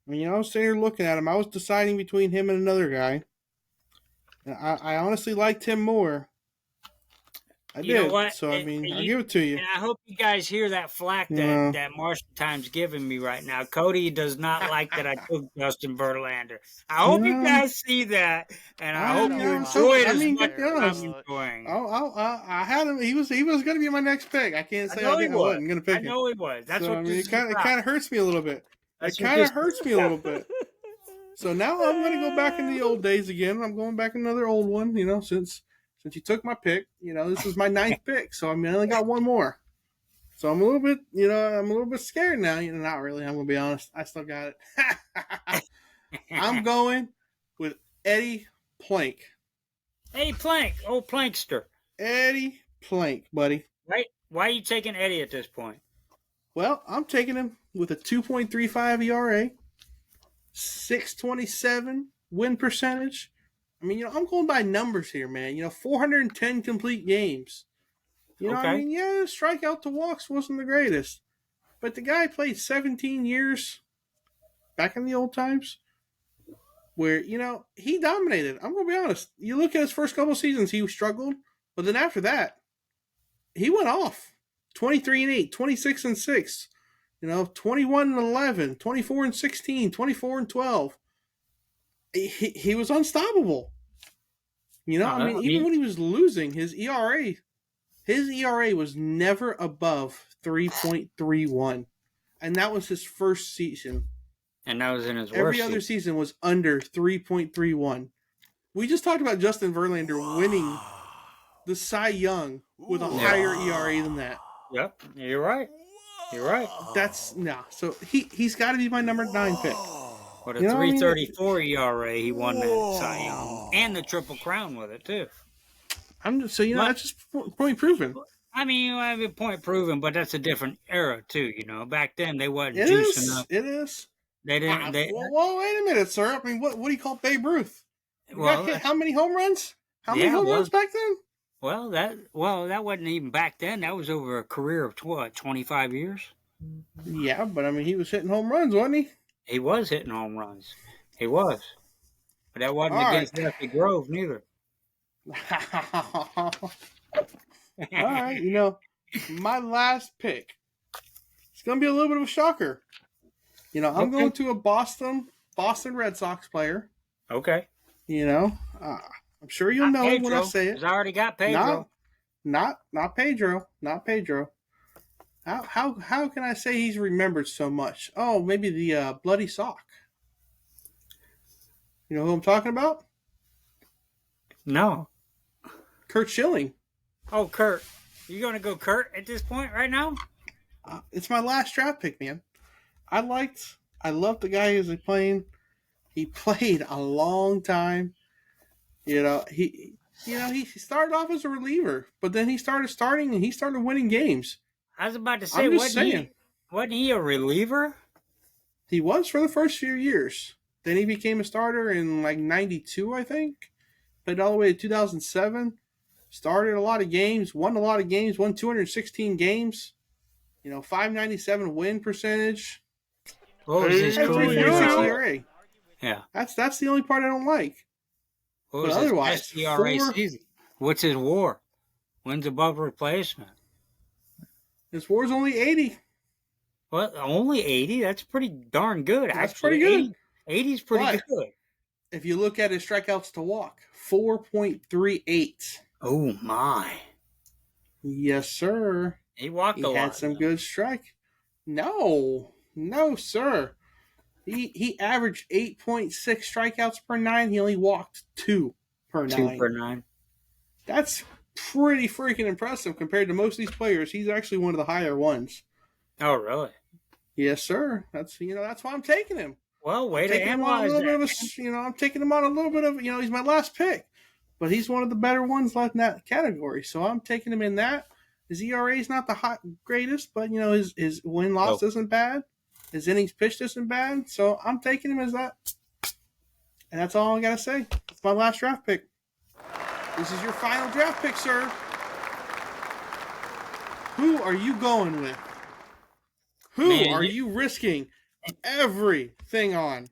mean, I was sitting here looking at him. I was deciding between him and another guy. I honestly liked him more. You know what? So, I mean, I'll give it to you. And I hope you guys hear that flack that Marshentime's giving me right now. Cody does not like that I took Justin Verlander. I hope you guys see that, and I hope you enjoy it as much as I'm enjoying. I had him. He was going to be my next pick. I can't say I wasn't going to pick him. I know he was. That's what it kind of hurts me a little bit. It kind of hurts me a little bit. So now I'm going to go back into the old days again. I'm going back another old one, since you took my pick. This is my 9th pick, so I only got one more. So I'm a little bit, I'm a little bit scared now. Not really. I'm going to be honest. I still got it. I'm going with Eddie Plank. Eddie Plank, old Plankster. Eddie Plank, buddy. Right? Why are you taking Eddie at this point? Well, I'm taking him with a 2.35 ERA, 627 win percentage. I mean, I'm going by numbers here, man. 410 complete games. Strikeout to walks wasn't the greatest. But the guy played 17 years back in the old times where, he dominated. I'm going to be honest. You look at his first couple seasons, he struggled. But then after that, he went off. 23-8, 26-6, 21-11, 24-16, 24-12. He was unstoppable. Even when he was losing, his ERA was never above 3.31. And that was his first season. And that was in his worst Every other season was under 3.31. We just talked about Justin Verlander winning the Cy Young with a higher ERA than that. Yep, you're right. So he's got to be my number 9 pick. With a 3.34 ERA, he won that Cy Young and the Triple Crown with it too. That's just point proven. I mean, point proven, but that's a different era too. Back then they wasn't juicing up. It is. They didn't. Well, wait a minute, sir. I mean, what do you call Babe Ruth? Got hit how many home runs? How many home runs back then? Well, that wasn't even back then. That was over a career of 25 years. Yeah, but I mean, he was hitting home runs, wasn't he? He was hitting home runs. He was, but that wasn't against Lefty Grove neither. All right, my last pick. It's gonna be a little bit of a shocker. I'm going to a Boston Red Sox player. Okay. I'm sure you'll know him when I say it. I already got Pedro. Not Pedro. Not Pedro. How can I say he's remembered so much? Oh, maybe the bloody sock. You know who I'm talking about? No. Kurt Schilling. Oh, Kurt. You going to go Kurt at this point right now? It's my last draft pick, man. I loved the guy who's playing. He played a long time. He started off as a reliever, but then he started starting and he started winning games. I was about to say, wasn't he a reliever? He was for the first few years. Then he became a starter in 92, I think. Played all the way to 2007. Started a lot of games, won 216 games. 597 win percentage. What was his ERA. Yeah. That's the only part I don't like. What was his ERA season? What's his WAR? Wins above replacement. His WAR's only 80. Well, only 80? That's pretty darn good, actually. That's pretty good. 80's pretty good. If you look at his strikeouts to walk, 4.38. Oh, my. Yes, sir. He walked a lot. He had some good strike. No, no, sir. He averaged 8.6 strikeouts per nine. He only walked two per 2 per 9. That's pretty freaking impressive compared to most of these players. He's actually one of the higher ones. Oh, really? Yes, sir. That's why I'm taking him. Well, I'm way to taking him on a analyze little bit that, of man. I'm taking him on a little bit of, he's my last pick, but he's one of the better ones left in that category. So I'm taking him in that. His ERA is not the greatest, but his win loss Oh, isn't bad. His innings pitched isn't bad. So I'm taking him as that, and that's all I gotta say. It's my last draft pick. This is your final draft pick, sir. Who are you going with? Who man, are you risking everything on?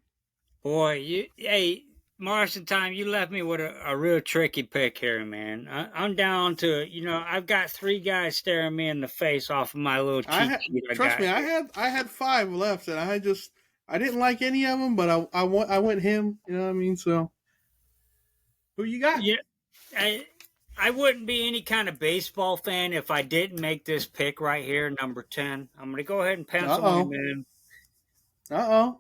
boy, hey, Marshentime, you left me with a real tricky pick here, man. I'm down to, I've got 3 guys staring me in the face off of my little cheat sheet I Trust got me, here. I had 5 left, and I didn't like any of them, but I went him. You know what I mean? So who you got? Yeah, I wouldn't be any kind of baseball fan if I didn't make this pick right here, number 10. I'm going to go ahead and Uh pencil him oh. in. Uh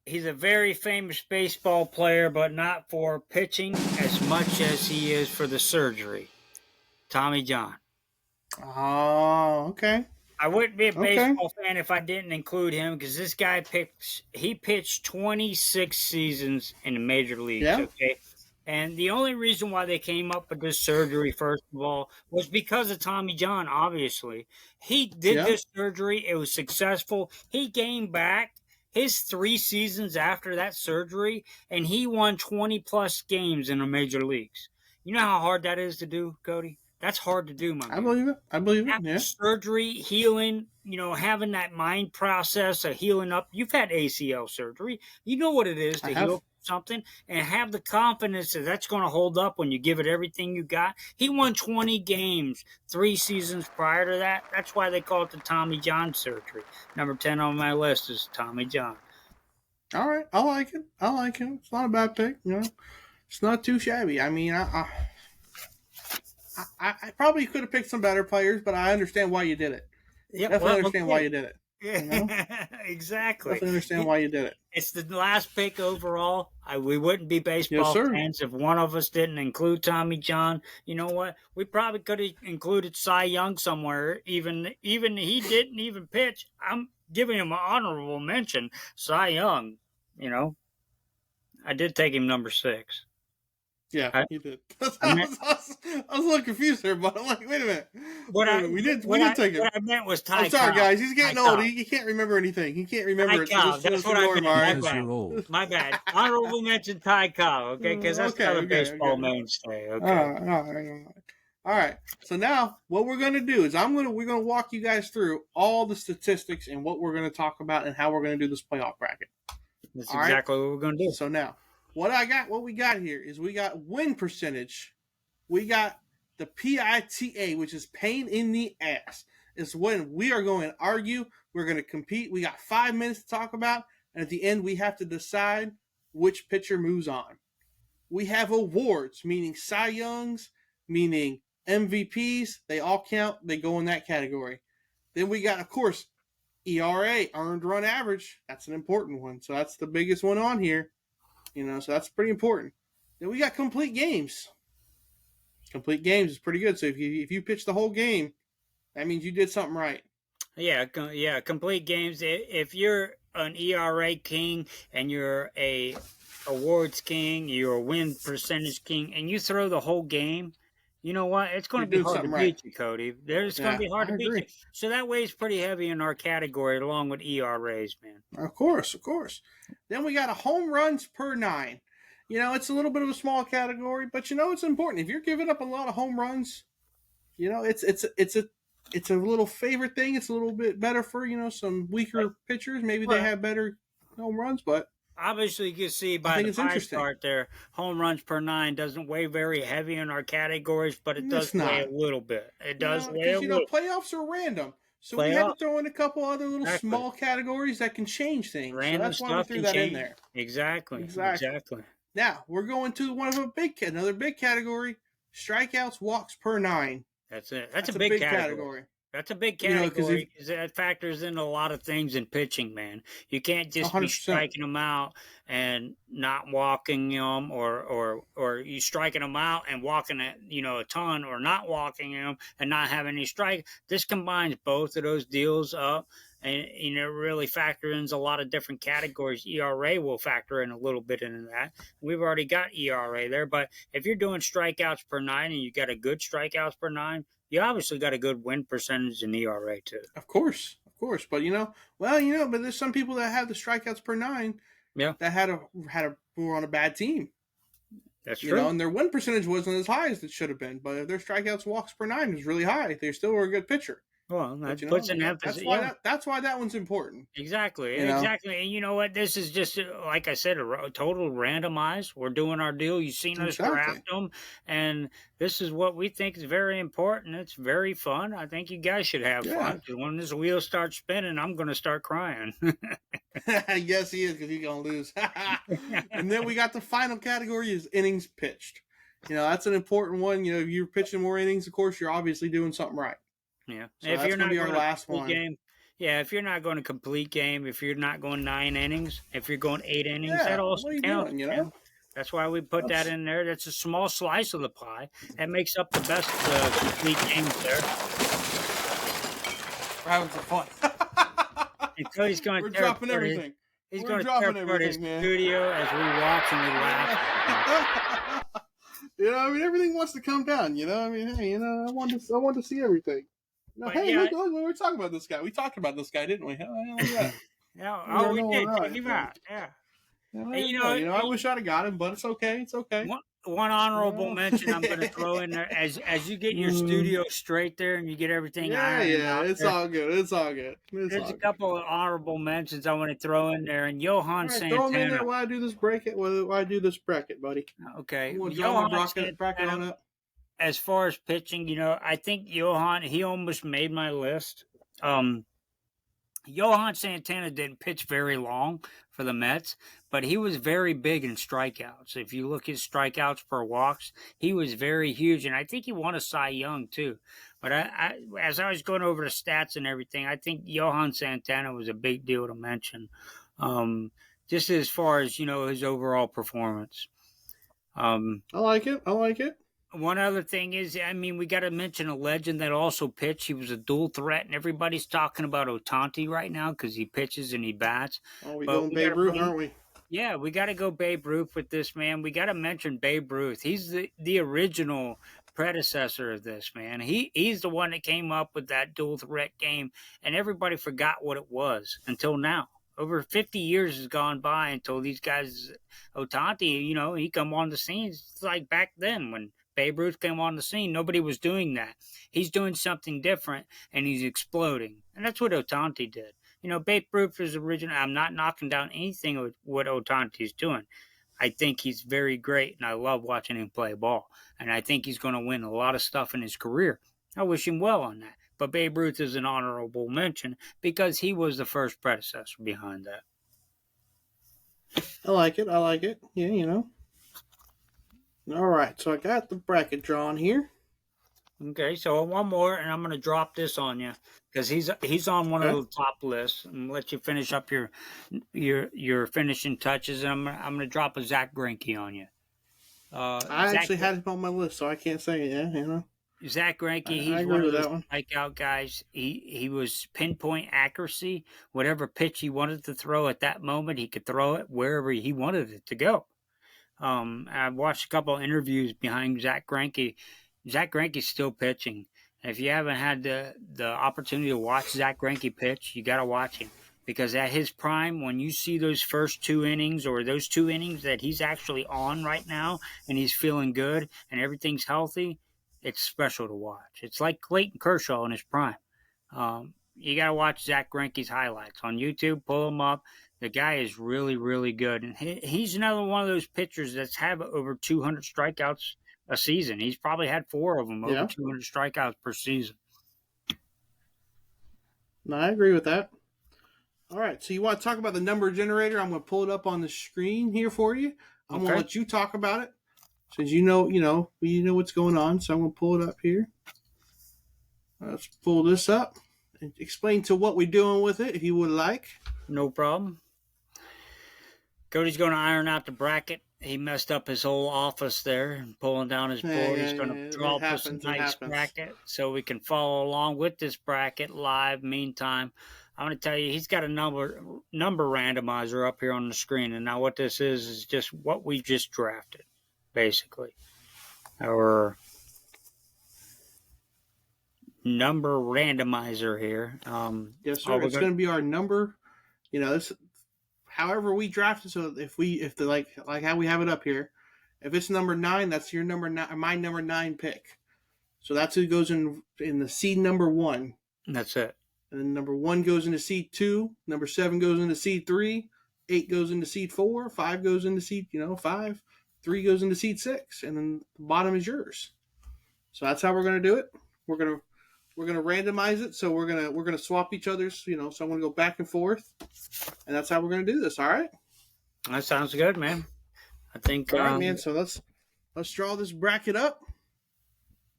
He's a very famous baseball player, but not for pitching as much as he is for the surgery. Tommy John. oh. Oh. Okay. I wouldn't be a Okay. baseball fan if I didn't include him because this guy pitched 26 seasons in the major leagues, Yeah. okay? And the only reason why they came up with this surgery, first of all, was because of Tommy John, obviously. He did Yeah. this surgery, it was successful. He came back his 3 seasons after that surgery, and he won 20 plus games in the major leagues. You know how hard that is to do, Cody? That's hard to do, my I man. believe it. I believe it. After Yeah. surgery, healing, having that mind process of healing up. You've had ACL surgery. You know what it is I to have. heal something and have the confidence that that's going to hold up when you give it everything you got. He won 20 games 3 seasons prior to that. That's why they call it the Tommy John surgery. Number 10 on my list is Tommy John. All right. I like it. I like him. It's not a bad pick. It's not too shabby. I mean, I probably could have picked some better players, but I understand why you did it. Yeah, Definitely well, understand why okay. you did it. Exactly. Definitely understand why you did it. It's the last pick overall. We wouldn't be Yes, baseball sir. fans if one of us didn't include Tommy John. You know what? We probably could have included Cy Young somewhere. Even he didn't even pitch. I'm giving him an honorable mention. Cy Young. You know, I did take him number 6. Yeah, I, you did. I meant I was a little confused there, but I'm like, wait a minute. what I We what did I take him. what I meant was I'm Ty sorry, Cobb. guys. He's Ty getting old. Cobb. He can't remember anything. He can't Ty remember it. So Cobb. That's just what I ignore meant. him, all right? Because you're old. My bad. Honorable mention Ty Cobb, okay? Because that's Okay, another okay, baseball okay. mainstay, All okay? right, all right, all right. All right. So now what we're gonna do is we're gonna walk you guys through all the statistics and what we're gonna talk about and how we're gonna do this playoff bracket. That's All right. exactly what we're going to do. So now what we got here is we got win percentage. We got the PITA, which is pain in the ass. Is when we are going to argue, we're going to compete. We got 5 minutes to talk about, and at the end, we have to decide which pitcher moves on. We have awards, meaning Cy Youngs, meaning MVPs. They all count. They go in that category. Then we got, of course, ERA, earned run average. That's an important one. So that's the biggest one on here. So that's pretty important. Then we got complete games. Complete games is pretty good. So if you pitch the whole game, that means you did something right. Yeah, complete games. If you're an ERA king and you're a awards king, you're a win percentage king, and you throw the whole game, you know what? It's going You're to be doing hard to something right. beat you, Cody. It's going to be hard I to beat you. agree. So that weighs pretty heavy in our category, along with ERAs, man. Of course. Then we got a home runs per 9. It's a little bit of a small category, but it's important. If you're giving up a lot of home runs, it's a little favorite thing. It's a little bit better for some weaker pitchers. Maybe they have better home runs, but obviously you can see by the pie chart there, home runs per 9 doesn't weigh very heavy in our categories, but it does weigh a little bit. It does weigh a little. Playoffs are random. So we had to throw in a couple other little small categories that can change things. Random so that's why we threw that in there. Exactly. Now we're going to another big category: strikeouts, walks per 9. That's a big category. That's a big You know, category because that factors in a lot of things in pitching, man. You can't just be 100%. striking them out and not walking them, or you striking them out and walking a ton, or not walking them and not having any strike. This combines both of those deals up, and really factors in a lot of different categories. ERA will factor in a little bit into that. We've already got ERA there, but if you're doing strikeouts per nine and you got a good strikeouts per nine, you obviously got a good win percentage in ERA too. Of course. But but there's some people that have the strikeouts per nine. Yeah, that were on a bad team. That's true. And their win percentage wasn't as high as it should have been. But if their strikeouts walks per nine was really high, they still were a good pitcher. Well, that puts an emphasis. That's why that one's important. Exactly. And you know what? This is just, like I said, a total randomized. We're doing our deal. You've seen us draft them, and this is what we think is very important. It's very fun. I think you guys should have fun. Because when this wheel starts spinning, I'm going to start crying. Yes, he is, because he's going to lose. And then we got the final category is innings pitched. That's an important one. If you're pitching more innings, of course, you're obviously doing something right. Yeah. So if you're not going to be our last one. Game, if you're not going to complete game, if you're not going 9 innings, if you're going 8 innings, that also counts. Doing, That's why we put that in there. That's a small slice of the pie. That makes up the best complete games there. We're having some fun. And Cody's going to dropping everything. He's going to tear apart his studio as we watch and we laugh. Everything wants to come down. Hey, I want to see everything. Look, we were talking about this guy. We talked about this guy, didn't we? Yeah. We did. Check him out. Yeah. I wish I'd have got him, but it's okay. It's okay. One honorable mention I'm going to throw in there as you get your studio straight there and you get everything. It's all good. It's all good. There's a couple of honorable mentions I want to throw in there, and Johan Santana. Throw him in there while I do this bracket. Buddy. Okay. Johan bracket on up. As far as pitching, I think Johan, he almost made my list. Johan Santana didn't pitch very long for the Mets, but he was very big in strikeouts. If you look at strikeouts per walks, he was very huge, and I think he won a Cy Young too. But as I was going over the stats and everything, I think Johan Santana was a big deal to mention, just as far as his overall performance. I like it. One other thing is, we got to mention a legend that also pitched. He was a dual threat, and everybody's talking about Ohtani right now because he pitches and he bats. Oh, we're going Babe Ruth, aren't we? Yeah, we got to go Babe Ruth with this, man. We got to mention Babe Ruth. He's the original predecessor of this, man. He's the one that came up with that dual threat game, and everybody forgot what it was until now. Over 50 years has gone by until these guys, Ohtani, he come on the scene. It's like back then when Babe Ruth came on the scene. Nobody was doing that. He's doing something different, and he's exploding. And that's what Ohtani did. Babe Ruth is original. I'm not knocking down anything of what Ohtani's doing. I think he's very great, and I love watching him play ball. And I think he's going to win a lot of stuff in his career. I wish him well on that. But Babe Ruth is an honorable mention because he was the first predecessor behind that. I like it. Yeah, All right, so I got the bracket drawn here. Okay, so one more, and I'm going to drop this on you because he's on one of the top lists. I'm going to let you finish up your finishing touches, and I'm going to drop a Zach Greinke on you. I actually had him on my list, so I can't say it. Zach Greinke, he's one of those strikeout guys. He was pinpoint accuracy. Whatever pitch he wanted to throw at that moment, he could throw it wherever he wanted it to go. I've watched a couple of interviews behind Zach Greinke. Zach Greinke's still pitching. If you haven't had the opportunity to watch Zach Greinke pitch, you got to watch him. Because at his prime, when you see those first 2 innings or those 2 innings that he's actually on right now and he's feeling good and everything's healthy, it's special to watch. It's like Clayton Kershaw in his prime. You got to watch Zach Greinke's highlights on YouTube. Pull them up. The guy is really, really good. And he's another one of those pitchers that's have over 200 strikeouts a season. He's probably had 4 of them, over 200 strikeouts per season. No, I agree with that. All right, so you want to talk about the number generator? I'm going to pull it up on the screen here for you. I'm going to let you talk about it. Since you know what's going on, so I'm going to pull it up here. Let's pull this up and explain to what we're doing with it, if you would like. No problem. Cody's going to iron out the bracket. He messed up his whole office there, pulling down his board. He's going to draw up us a nice bracket so we can follow along with this bracket live. Meantime, I'm going to tell you, he's got a number randomizer up here on the screen. And now what this is just what we just drafted, basically. Our number randomizer here. Yes, sir. It's going to be our number. You know, this. However we draft it, so if the like how we have it up here, if it's number 9, that's your number 9, my number 9 pick. So that's who goes in the seed number 1. That's it. And then number 1 goes into seed 2, number 7 goes into seed 3, 8 goes into seed 4, 5 goes into seed 5, 3 goes into seed 6, and then the bottom is yours. So that's how we're gonna do it. We're gonna randomize it, so we're gonna swap each other's, so I'm gonna go back and forth, and that's how we're gonna do this. All right. That sounds good, man. I think. All right, man. So let's draw this bracket up,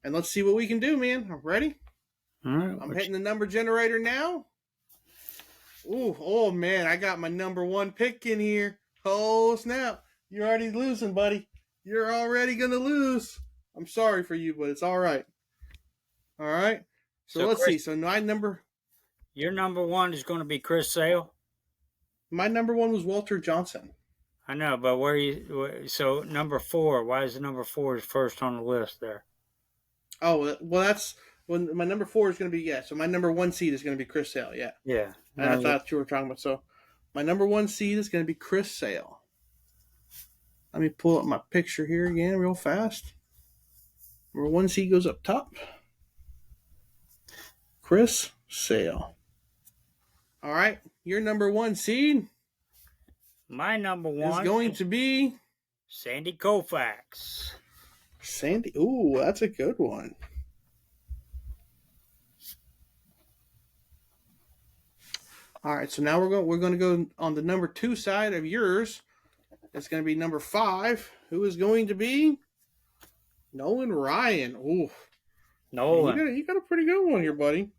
and let's see what we can do, man. I'm ready. All right. I'm hitting the number generator now. Ooh, oh man, I got my number 1 pick in here. Oh snap! You're already losing, buddy. You're already gonna lose. I'm sorry for you, but it's all right. All right. So let's see. So your number 1 is going to be Chris Sale. My number 1 was Walter Johnson. I know, but so number 4. Why is the number 4 first on the list there? Oh well, that's when my number 4 is going to be So my number 1 seed is going to be Chris Sale. Yeah. Yeah. And I thought you were talking about. So my number 1 seed is going to be Chris Sale. Let me pull up my picture here again real fast. Number 1 seed goes up top. Chris Sale. All right, your number 1 seed. My number 1 is going to be Sandy Koufax. Sandy, ooh, that's a good one. All right, so now we're going to go on the number 2 side of yours. It's going to be number 5, who is going to be Nolan Ryan. Ooh. Nolan. You got a pretty good one here, buddy.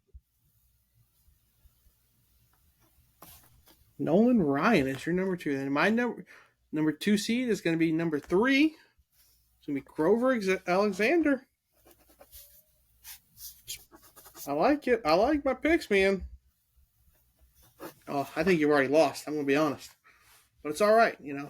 Nolan Ryan is your number 2. Then my number 2 seed is going to be number 3. It's going to be Grover Alexander. I like it. I like my picks, man. Oh, I think you've already lost. I'm going to be honest. But it's all right, You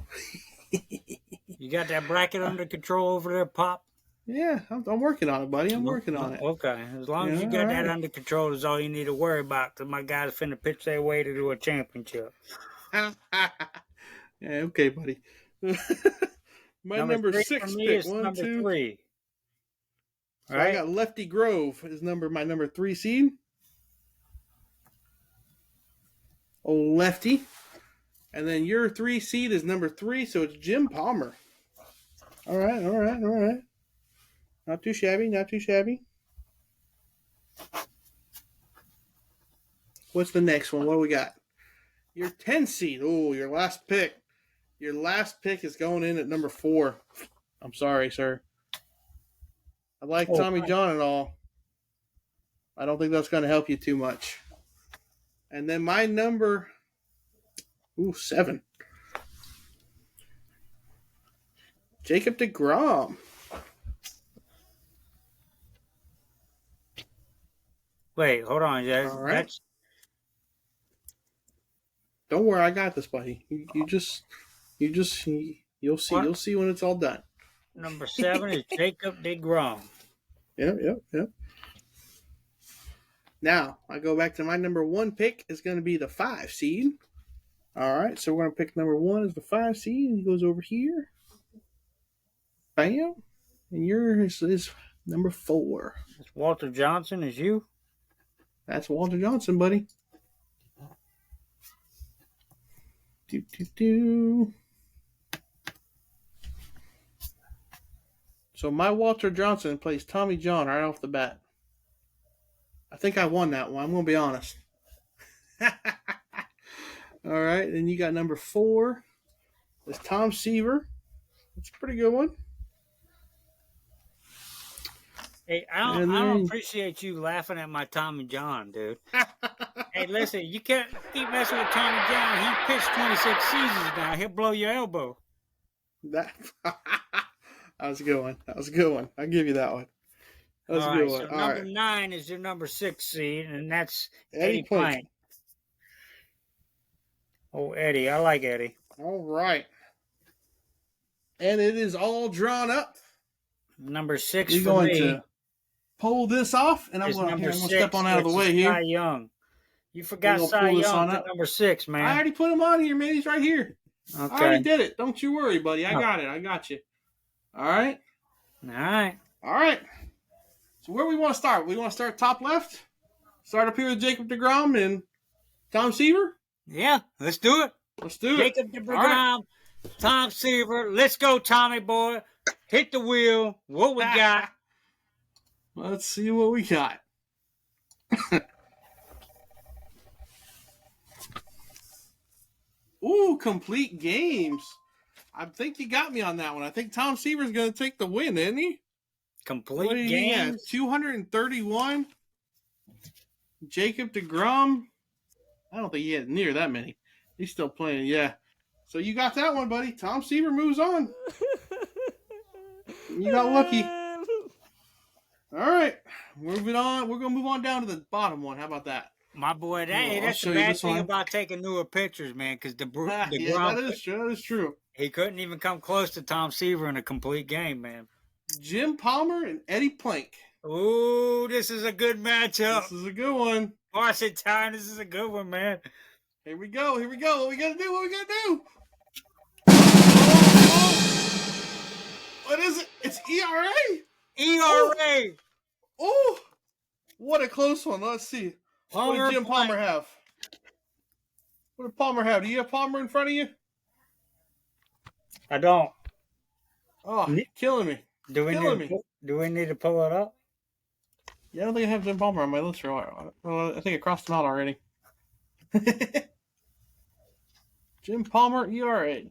got that bracket under control over there, Pop? Yeah, I'm working on it, buddy. I'm working on it. Okay. As long as you got that under control is all you need to worry about, because my guys finna pitch their way to a championship. Yeah, okay, buddy. My number 6 pick. Is number 3. So right. I got Lefty Grove is my number 3 seed. Oh, Lefty. And then your 3 seed is number 3, so it's Jim Palmer. All right. Not too shabby. What's the next one? What do we got? Your 10 seed. Oh, your last pick. Your last pick is going in at number 4. I'm sorry, sir. I like Tommy John and all. I don't think that's going to help you too much. And then my number 7. Jacob deGrom. Wait, hold on. All right. Don't worry, I got this, buddy. You'll see. You'll see when it's all done. Number 7 is Jacob deGrom. Yep. Now I go back to my number 1 pick. Is going to be the 5 seed. All right, so we're going to pick number 1 as the 5 seed. And he goes over here. Bam. And yours is number 4. It's Walter Johnson is you? That's Walter Johnson, buddy. Do. So my Walter Johnson plays Tommy John right off the bat. I think I won that one. I'm going to be honest. All right, then you got number 4. It's Tom Seaver. That's a pretty good one. Hey, I don't appreciate you laughing at my Tommy John, dude. Hey, listen, you can't keep messing with Tommy John. He pitched 26 seasons now. He'll blow your elbow. That was a good one. That was a good one. I'll give you that one. That was All a good right, one. so All number right. 9 is your number 6 seed, and that's Eddie Eddie Plank. Oh, Eddie. I like Eddie. All right. And it is all drawn up. Number 6 We're for going me to pull this off, and I'm is going number to 6, step on out of the way here. Cy Young. You forgot gonna Cy pull this Young on to up. number 6, man. I already put him on here, man. He's right here. Okay. I already did it. Don't you worry, buddy. I got it. I got you. All right. All right. All right. So where we want to start? We want to start top left? Start up here with Jacob deGrom and Tom Seaver? Yeah, let's do it. Let's do it. Jacob deGrom, right. Tom Seaver. Let's go, Tommy boy. Hit the wheel. What we got? Let's see what we got. Ooh, complete games. I think you got me on that one. I think Tom Seaver's going to take the win, isn't he? Complete games. 231. Jacob deGrom. I don't think he had near that many. He's still playing, yeah. So you got that one, buddy. Tom Seaver moves on. You got lucky. All right. Moving on. We're going to move on down to the bottom one. How about that? My boy, that's the bad thing about taking newer pictures, man, because yeah, that is true. That is true. He couldn't even come close to Tom Seaver in a complete game, man. Jim Palmer and Eddie Plank. Ooh, this is a good matchup. This is a good one. Marshentime, this is a good one, man. Here we go. Here we go. What we got to do? What we got to do? What is it? It's ERA? ERA. Oh, what a close one. Let's see. What did Jim Palmer have? What did Palmer have? Do you have Palmer in front of you? I don't. Oh, you're killing me. Do we need to pull it up? Yeah, I don't think I have Jim Palmer on my list for a while. Well, I think I crossed him out already. Jim Palmer, ERA.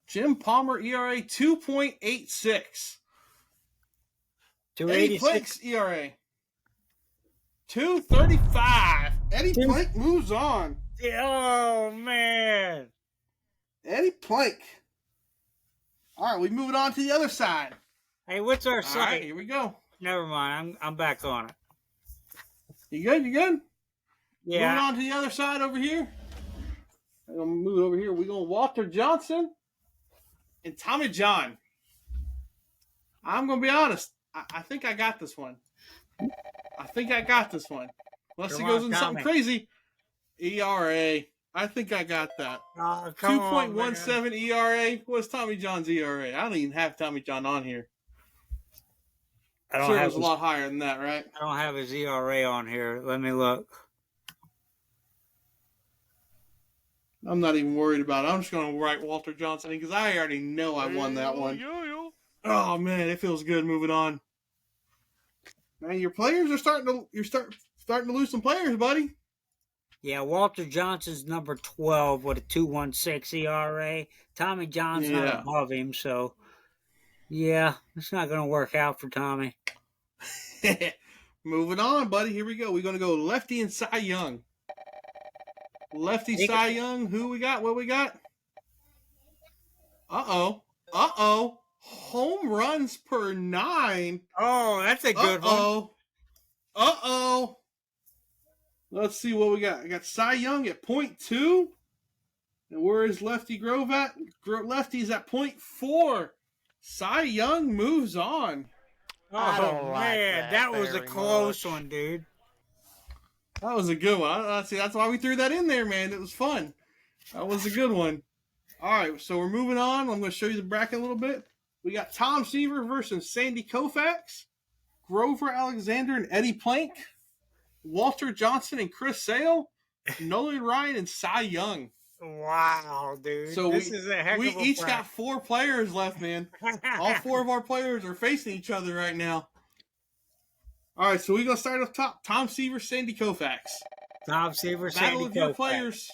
Jim Palmer, ERA 2.86. Eddie Plank's ERA 2.35. Eddie Plank moves on. Oh, man. Eddie Plank. All right, we moving on to the other side. Hey, what's our side? All right, here we go. Never mind. I'm back on it. You good? You good? Yeah. Moving on to the other side over here. I'm going to move it over here. We're going Walter Johnson and Tommy John. I'm going to be honest. I think I got this one. Unless it goes into something crazy. ERA. I think I got that. 2.17 ERA. What's Tommy John's ERA? I don't even have Tommy John on here. It was a lot higher than that, right? I don't have his ERA on here. Let me look. I'm not even worried about it. I'm just going to write Walter Johnson because I already know I won that one. Oh man, it feels good moving on. Now your players are starting to lose some players, buddy. Yeah, Walter Johnson's number 12 with a 2.16 ERA. Tommy John's not above him, so yeah, it's not going to work out for Tommy. Moving on, buddy. Here we go. We're going to go lefty and Cy Young. Lefty Cy Young. Who we got? What we got? Uh-oh. Home runs per 9. Oh, that's a good one. Uh-oh. Let's see what we got. I got Cy Young at 0.2. And where is Lefty Grove at? Lefty's at 0.4. Cy Young moves on. Oh, man. That was a close one, dude. That was a good one. See, that's why we threw that in there, man. It was fun. That was a good one. All right, so we're moving on. I'm going to show you the bracket a little bit. We got Tom Seaver versus Sandy Koufax, Grover Alexander and Eddie Plank, Walter Johnson and Chris Sale, Nolan Ryan and Cy Young. Wow, dude. So this is a heck of a we each got 4 players left, man. All 4 of our players are facing each other right now. All right, so we're going to start up top. Tom Seaver, Sandy Koufax. Tom Seaver, Sandy Koufax. Battle of your players.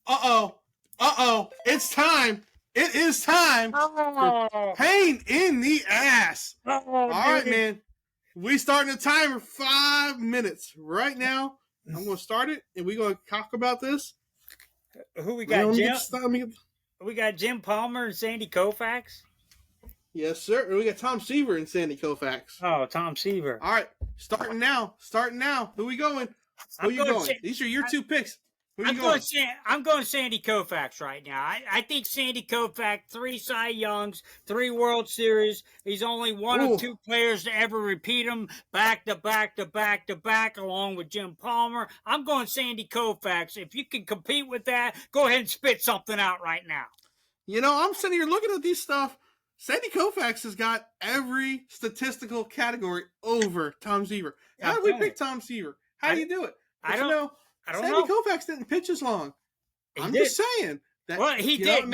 Uh-oh. It's time. It is time for pain in the ass. All right, man. We starting the timer 5 minutes right now. I'm going to start it, and we're going to talk about this. Who we got, Jim? We got Jim Palmer and Sandy Koufax. Yes, sir. We got Tom Seaver and Sandy Koufax. Oh, Tom Seaver. All right. Starting now. Who we going? Who you going? These are your two picks. I'm going Sandy Koufax right now. I think Sandy Koufax, 3 Cy Youngs, 3 World Series. He's only one of 2 players to ever repeat them back to back to back to back, along with Jim Palmer. I'm going Sandy Koufax. If you can compete with that, go ahead and spit something out right now. You know, I'm sitting here looking at these stuff. Sandy Koufax has got every statistical category over Tom Seaver. How did we pick Tom Seaver? How do you do it? I don't know. Sandy Koufax didn't pitch as long. I'm just saying. Well, he did.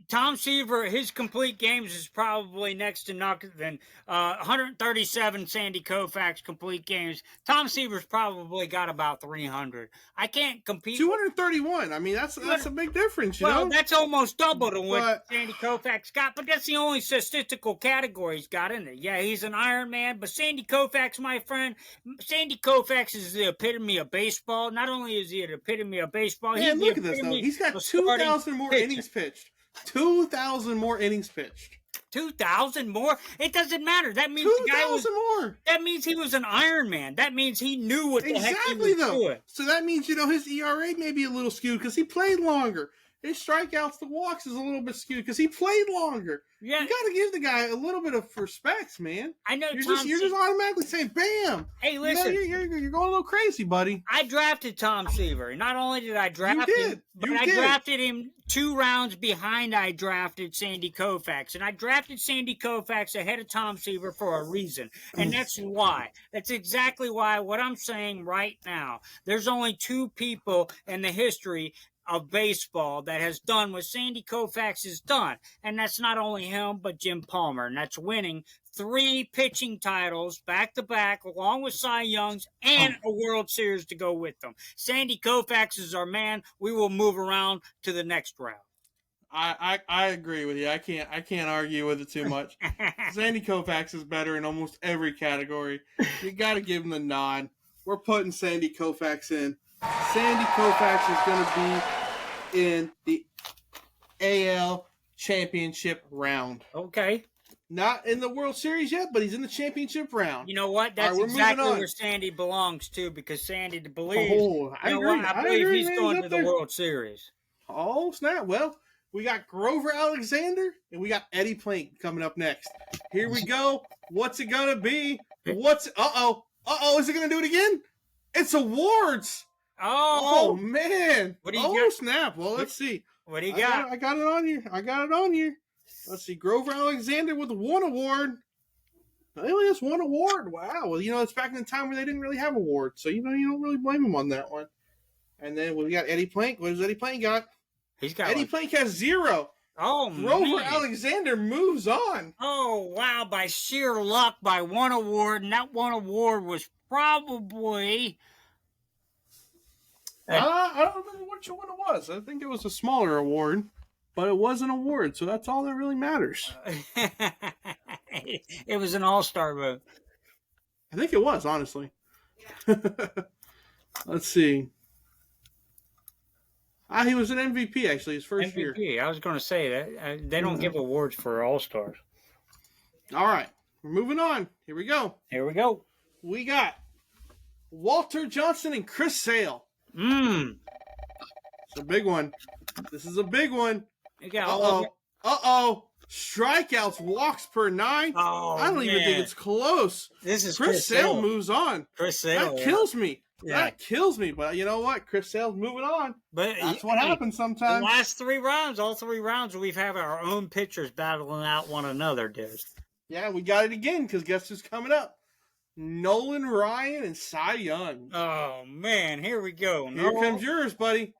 Tom Seaver, his complete games is probably next to nothing than 137 Sandy Koufax complete games. Tom Seaver's probably got about 300. I can't compete. 231. I mean, that's a big difference, you know? That's almost double to what Sandy Koufax got, but that's the only statistical category he's got in it. Yeah, he's an Iron Man, but Sandy Koufax, my friend, Sandy Koufax is the epitome of baseball. Not only is he an epitome of baseball, look at this, though. He's got 2,000 more innings pitched. 2,000 more innings pitched. 2,000 more? It doesn't matter. That means 2,000 more. That means he was an Iron Man. That means he knew what the heck he was doing. So that means, his ERA may be a little skewed because he played longer. His strikeouts to walks is a little bit skewed because he played longer. Yeah. You got to give the guy a little bit of respect, man. I know. You're just automatically saying, "Bam!" Hey, listen, you're going a little crazy, buddy. I drafted Tom Seaver. Not only did I draft him, but I drafted him 2 rounds behind I drafted Sandy Koufax, and I drafted Sandy Koufax ahead of Tom Seaver for a reason, and that's why. That's exactly why. What I'm saying right now, there's only 2 people in the history of baseball that has done what Sandy Koufax has done. And that's not only him, but Jim Palmer. And that's winning 3 pitching titles back-to-back, along with Cy Youngs, and a World Series to go with them. Sandy Koufax is our man. We will move around to the next round. I agree with you. I can't argue with it too much. Sandy Koufax is better in almost every category. You got to give him the nod. We're putting Sandy Koufax in. Sandy Koufax is going to be in the AL championship round. Okay. Not in the World Series yet, but he's in the championship round. You know what? That's exactly where Sandy belongs to, because Sandy believes. I believe he's going to the World Series. Oh, snap. Well, we got Grover Alexander and we got Eddie Plank coming up next. Here we go. What's it going to be? Uh-oh, is it going to do it again? It's awards. Oh man! What do you got? Snap! Well, let's see. What do you got? I got it on here. Let's see. Grover Alexander with 1 award. He only has 1 award. Wow. Well, it's back in the time where they didn't really have awards, so you don't really blame him on that one. And then we got Eddie Plank. What does Eddie Plank got? Eddie Plank has 0. Oh, Grover Alexander moves on. Oh wow! By sheer luck, by 1 award, and that 1 award was probably. I don't remember which one it was. I think it was a smaller award, but it was an award, so that's all that really matters. It was an all-star vote. I think it was, honestly. Let's see. He was an MVP, actually, his first year. MVP. I was going to say that. They don't give awards for all-stars. All right. We're moving on. Here we go. We got Walter Johnson and Chris Sale. It's a big one. This is a big one. Uh-oh. Strikeouts, walks per 9. Oh, I don't even think it's close. This is Chris Sale moves on. Chris Sale. That kills me. Yeah. That kills me. But you know what? Chris Sale's moving on. But that's what happens sometimes. The last 3 rounds, all 3 rounds, we've had our own pitchers battling out one another, dude. Yeah, we got it again, because guess who's coming up? Nolan Ryan and Cy Young. Oh, man. Here we go. Here comes yours, buddy.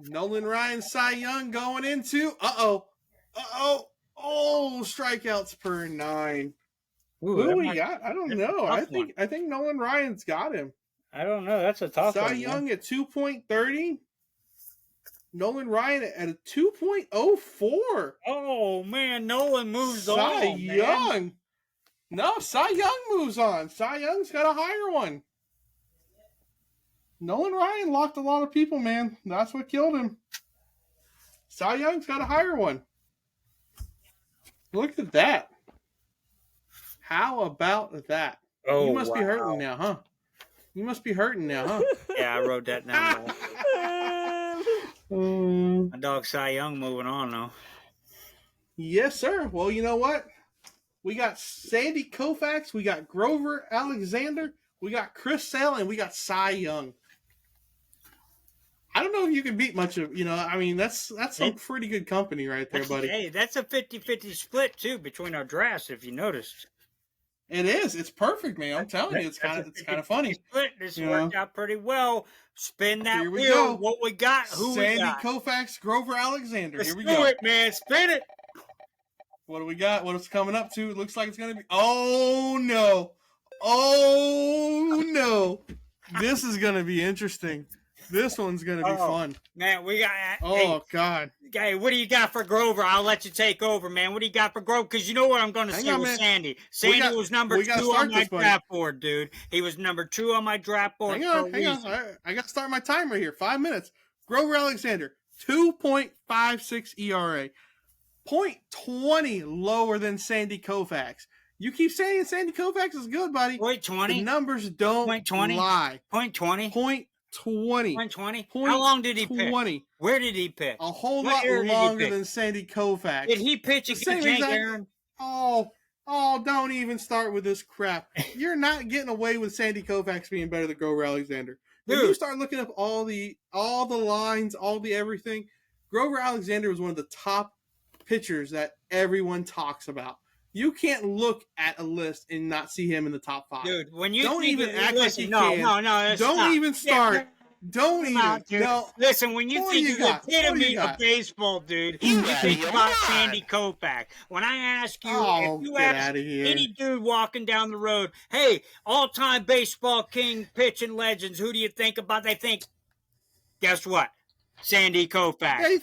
Nolan Ryan, Cy Young going into... Oh, strikeouts per 9. Ooh, who we got? I don't know. I think Nolan Ryan's got him. I don't know. That's a tough one. Cy Young at 2.30. Nolan Ryan at a 2.04. Oh man, Nolan moves Cy on, Young. man. No, Cy Young moves on. Cy Young's got a higher one. Nolan Ryan locked a lot of people, man. That's what killed him. Cy Young's got a higher one. Look at that. How about that? Oh, you must be hurting now, huh? You must be hurting now, huh? Yeah, I wrote that down. My dog Cy Young moving on, though. Yes, sir. Well, you know what? We got Sandy Koufax, we got Grover Alexander, we got Chris Sale, and we got Cy Young. I don't know if you can beat much of, I mean, that's some pretty good company right there, buddy. Hey, that's a 50-50 split, too, between our drafts, if you noticed. It is. It's perfect, man. I'm telling you, it's kind of funny. Split. This worked out pretty well. Spin that Here we wheel. go. What we got? Who Sandy we got? Koufax, Grover Alexander. Let's Here we do go. it, man. Spin it. What do we got? What it's coming up to? It looks like it's going to be... Oh, no. Oh, no. This is going to be interesting. This one's going to be fun. Man, we got... Oh, God. Hey, what do you got for Grover? I'll let you take over, man. What do you got for Grover? Because you know what I'm going to say with Sandy. Sandy was number 2 on my draft board, dude. He was number 2 on my draft board. Hang on. I got to start my timer here. 5 minutes. Grover Alexander, 2.56 ERA. 0.20 lower than Sandy Koufax. You keep saying Sandy Koufax is good, buddy. 0.20? The numbers don't lie. 0.20? 0.20. 0.20? How long did he pitch? Where did he pitch? A whole lot longer than Sandy Koufax. Did he pitch against Jake Aaron? Oh, don't even start with this crap. You're not getting away with Sandy Koufax being better than Grover Alexander. When you start looking up all the lines, all the everything, Grover Alexander was one of the top pitchers that everyone talks about. You can't look at a list and not see him in the top 5. Dude, when you don't even act like you can. No. Don't even start. Yeah. Don't even. No. Listen, when you think the epitome of baseball, dude, you think about Sandy Koufax. When I ask you, if you ask any dude walking down the road, hey, all-time baseball king, pitching legends, who do you think about? They think, guess what? Sandy Koufax.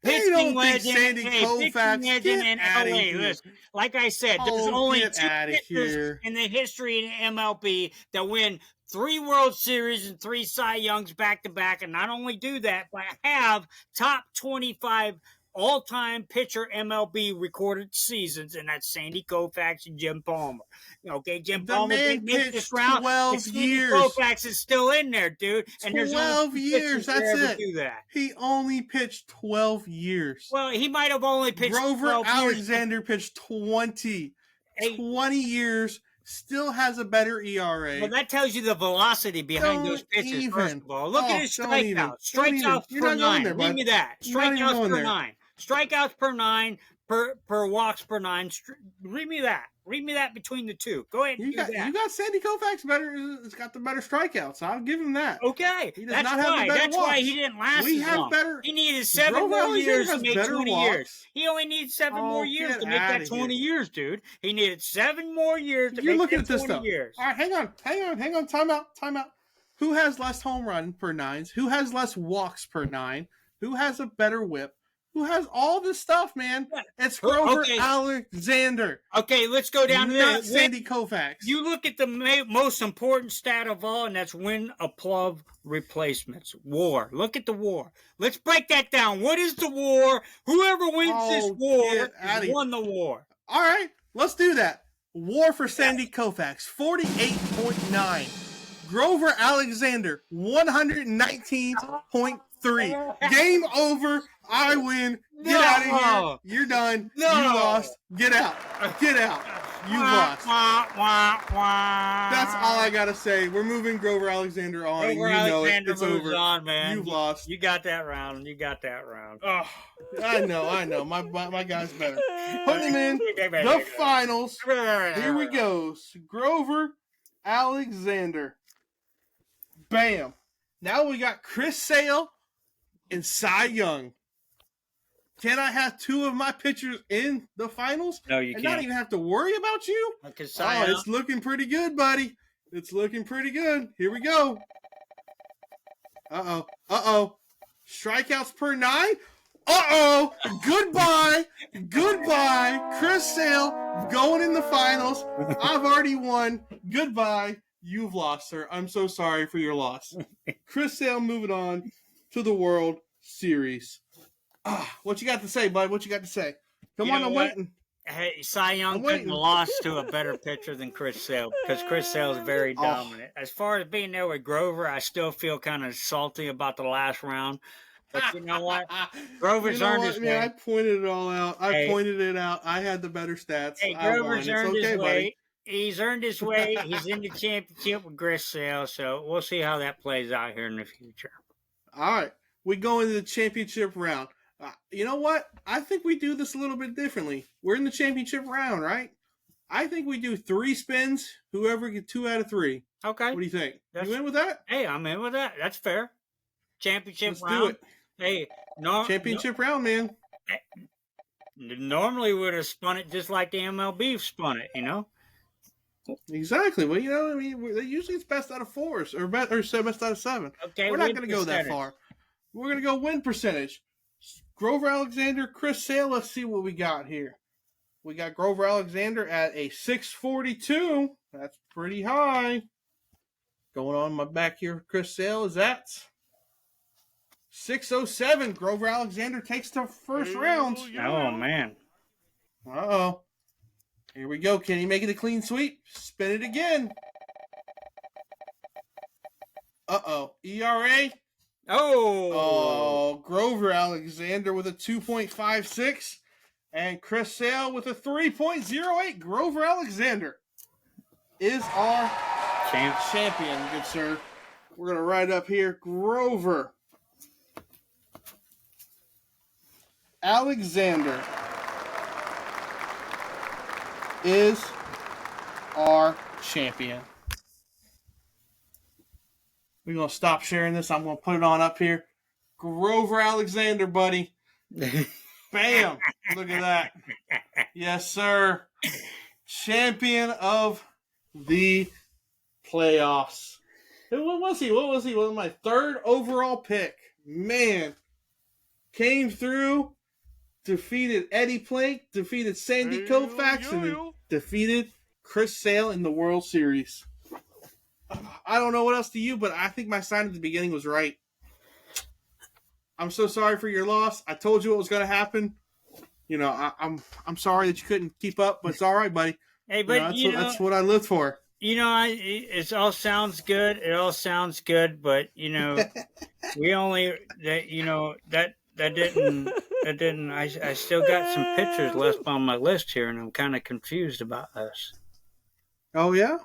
They don't think Sandy Koufax. Get out of here. Listen, like I said, there's only 2 pitchers in the history of the MLB that win 3 World Series and 3 Cy Youngs back-to-back, and not only do that, but have top 25 all-time pitcher MLB recorded seasons, and that's Sandy Koufax and Jim Palmer. Okay, Jim Palmer didn't make this round. 12 years. Koufax is still in there, dude. And 12 years, that's it. Do that. He only pitched 12 years. Well, he might have only pitched 12 years. Grover Alexander pitched 20. 20 years. Still has a better ERA. Well, that tells you the velocity behind those pitches, first of all. Look at his strikeouts. Strikeouts per 9. Read me that. Strikeouts per 9. Strikeouts per 9, per walks per 9. Read me that. Read me that between the two. Go ahead and do that. You got Sandy Koufax better. It's got the better strikeouts. I'll give him that. Okay. That's why he didn't last as long. He needed 7 more years to make 20 years. He only needs 7 more years to make that 20 years, dude. He needed 7 more years to make that 20 years. All right, hang on. Time out. Who has less home run per 9s? Who has less walks per 9? Who has a better whip? Who has all this stuff, man? It's Grover Alexander. Okay, let's go down to that. Sandy Koufax. You look at the most important stat of all, and that's win above replacements. WAR. Look at the WAR. Let's break that down. What is the WAR? Whoever wins this WAR has won the WAR. All right, let's do that. WAR for Sandy Koufax, 48.9. Grover Alexander, 119.3. Game over. I win. Get out of here. You're done. You lost. Get out. You lost. That's all I gotta say. We're moving Grover Alexander on. Grover Alexander it's over. On, man. You've lost. You got that round. Oh, I know. My guy's better. Putting him in the finals. Here we go. Grover Alexander. Bam. Now we got Chris Sale and Cy Young. Can I have 2 of my pitchers in the finals? No, you can't. And not even have to worry about you? It's looking pretty good, buddy. It's looking pretty good. Here we go. Uh-oh. Strikeouts per 9. Uh-oh. Goodbye. Chris Sale going in the finals. I've already won. Goodbye. You've lost, sir. I'm so sorry for your loss. Chris Sale moving on to the World Series. What you got to say, bud? What you got to say? Come on, I'm waiting. Hey, Cy Young couldn't have lost to a better pitcher than Chris Sale because Chris Sale is very dominant. As far as being there with Grover, I still feel kind of salty about the last round. But you know what? Grover's earned his way. I pointed it all out. I pointed it out. I had the better stats. Hey, Grover's earned his way. He's earned his way. He's in the championship with Chris Sale, so we'll see how that plays out here in the future. All right. We go into the championship round. You know what? I think we do this a little bit differently. We're in the championship round, right? I think we do 3 spins. Whoever gets 2 out of 3. Okay. What do you think? You in with that? Hey, I'm in with that. That's fair. Championship round. Let's do it. Hey, championship round, man. Normally we would have spun it just like the MLB spun it, you know? Exactly. Well, you know, I mean, usually it's best out of 4s or best out of 7. Okay, we're not going to go that far. We're going to go win percentage. Grover Alexander, Chris Sale. Let's see what we got here. We got Grover Alexander at a 642. That's pretty high. Going on my back here, Chris Sale is at 607. Grover Alexander takes the first round. Oh, man. Uh-oh. Here we go. Can he make it a clean sweep? Spin it again. Uh-oh. ERA. Oh, Grover Alexander with a 2.56 and Chris Sale with a 3.08. Grover Alexander is our champion, good sir. We're going to write up here. Grover Alexander is our champion. We're going to stop sharing this. I'm going to put it on up here. Grover Alexander, buddy. Bam. Look at that. Yes, sir. Champion of the playoffs. What was he? What was my 3rd overall pick. Man. Came through. Defeated Eddie Plank. Defeated Sandy Koufax. And defeated Chris Sale in the World Series. I don't know what else to you, but I think my sign at the beginning was right. I'm so sorry for your loss. I told you what was going to happen. You know, I'm sorry that you couldn't keep up, but it's all right, buddy. Hey, but that's what I lived for. You know, it all sounds good. It all sounds good, but you know, we only that didn't. I still got some pictures left on my list here, and I'm kind of confused about this. Oh yeah.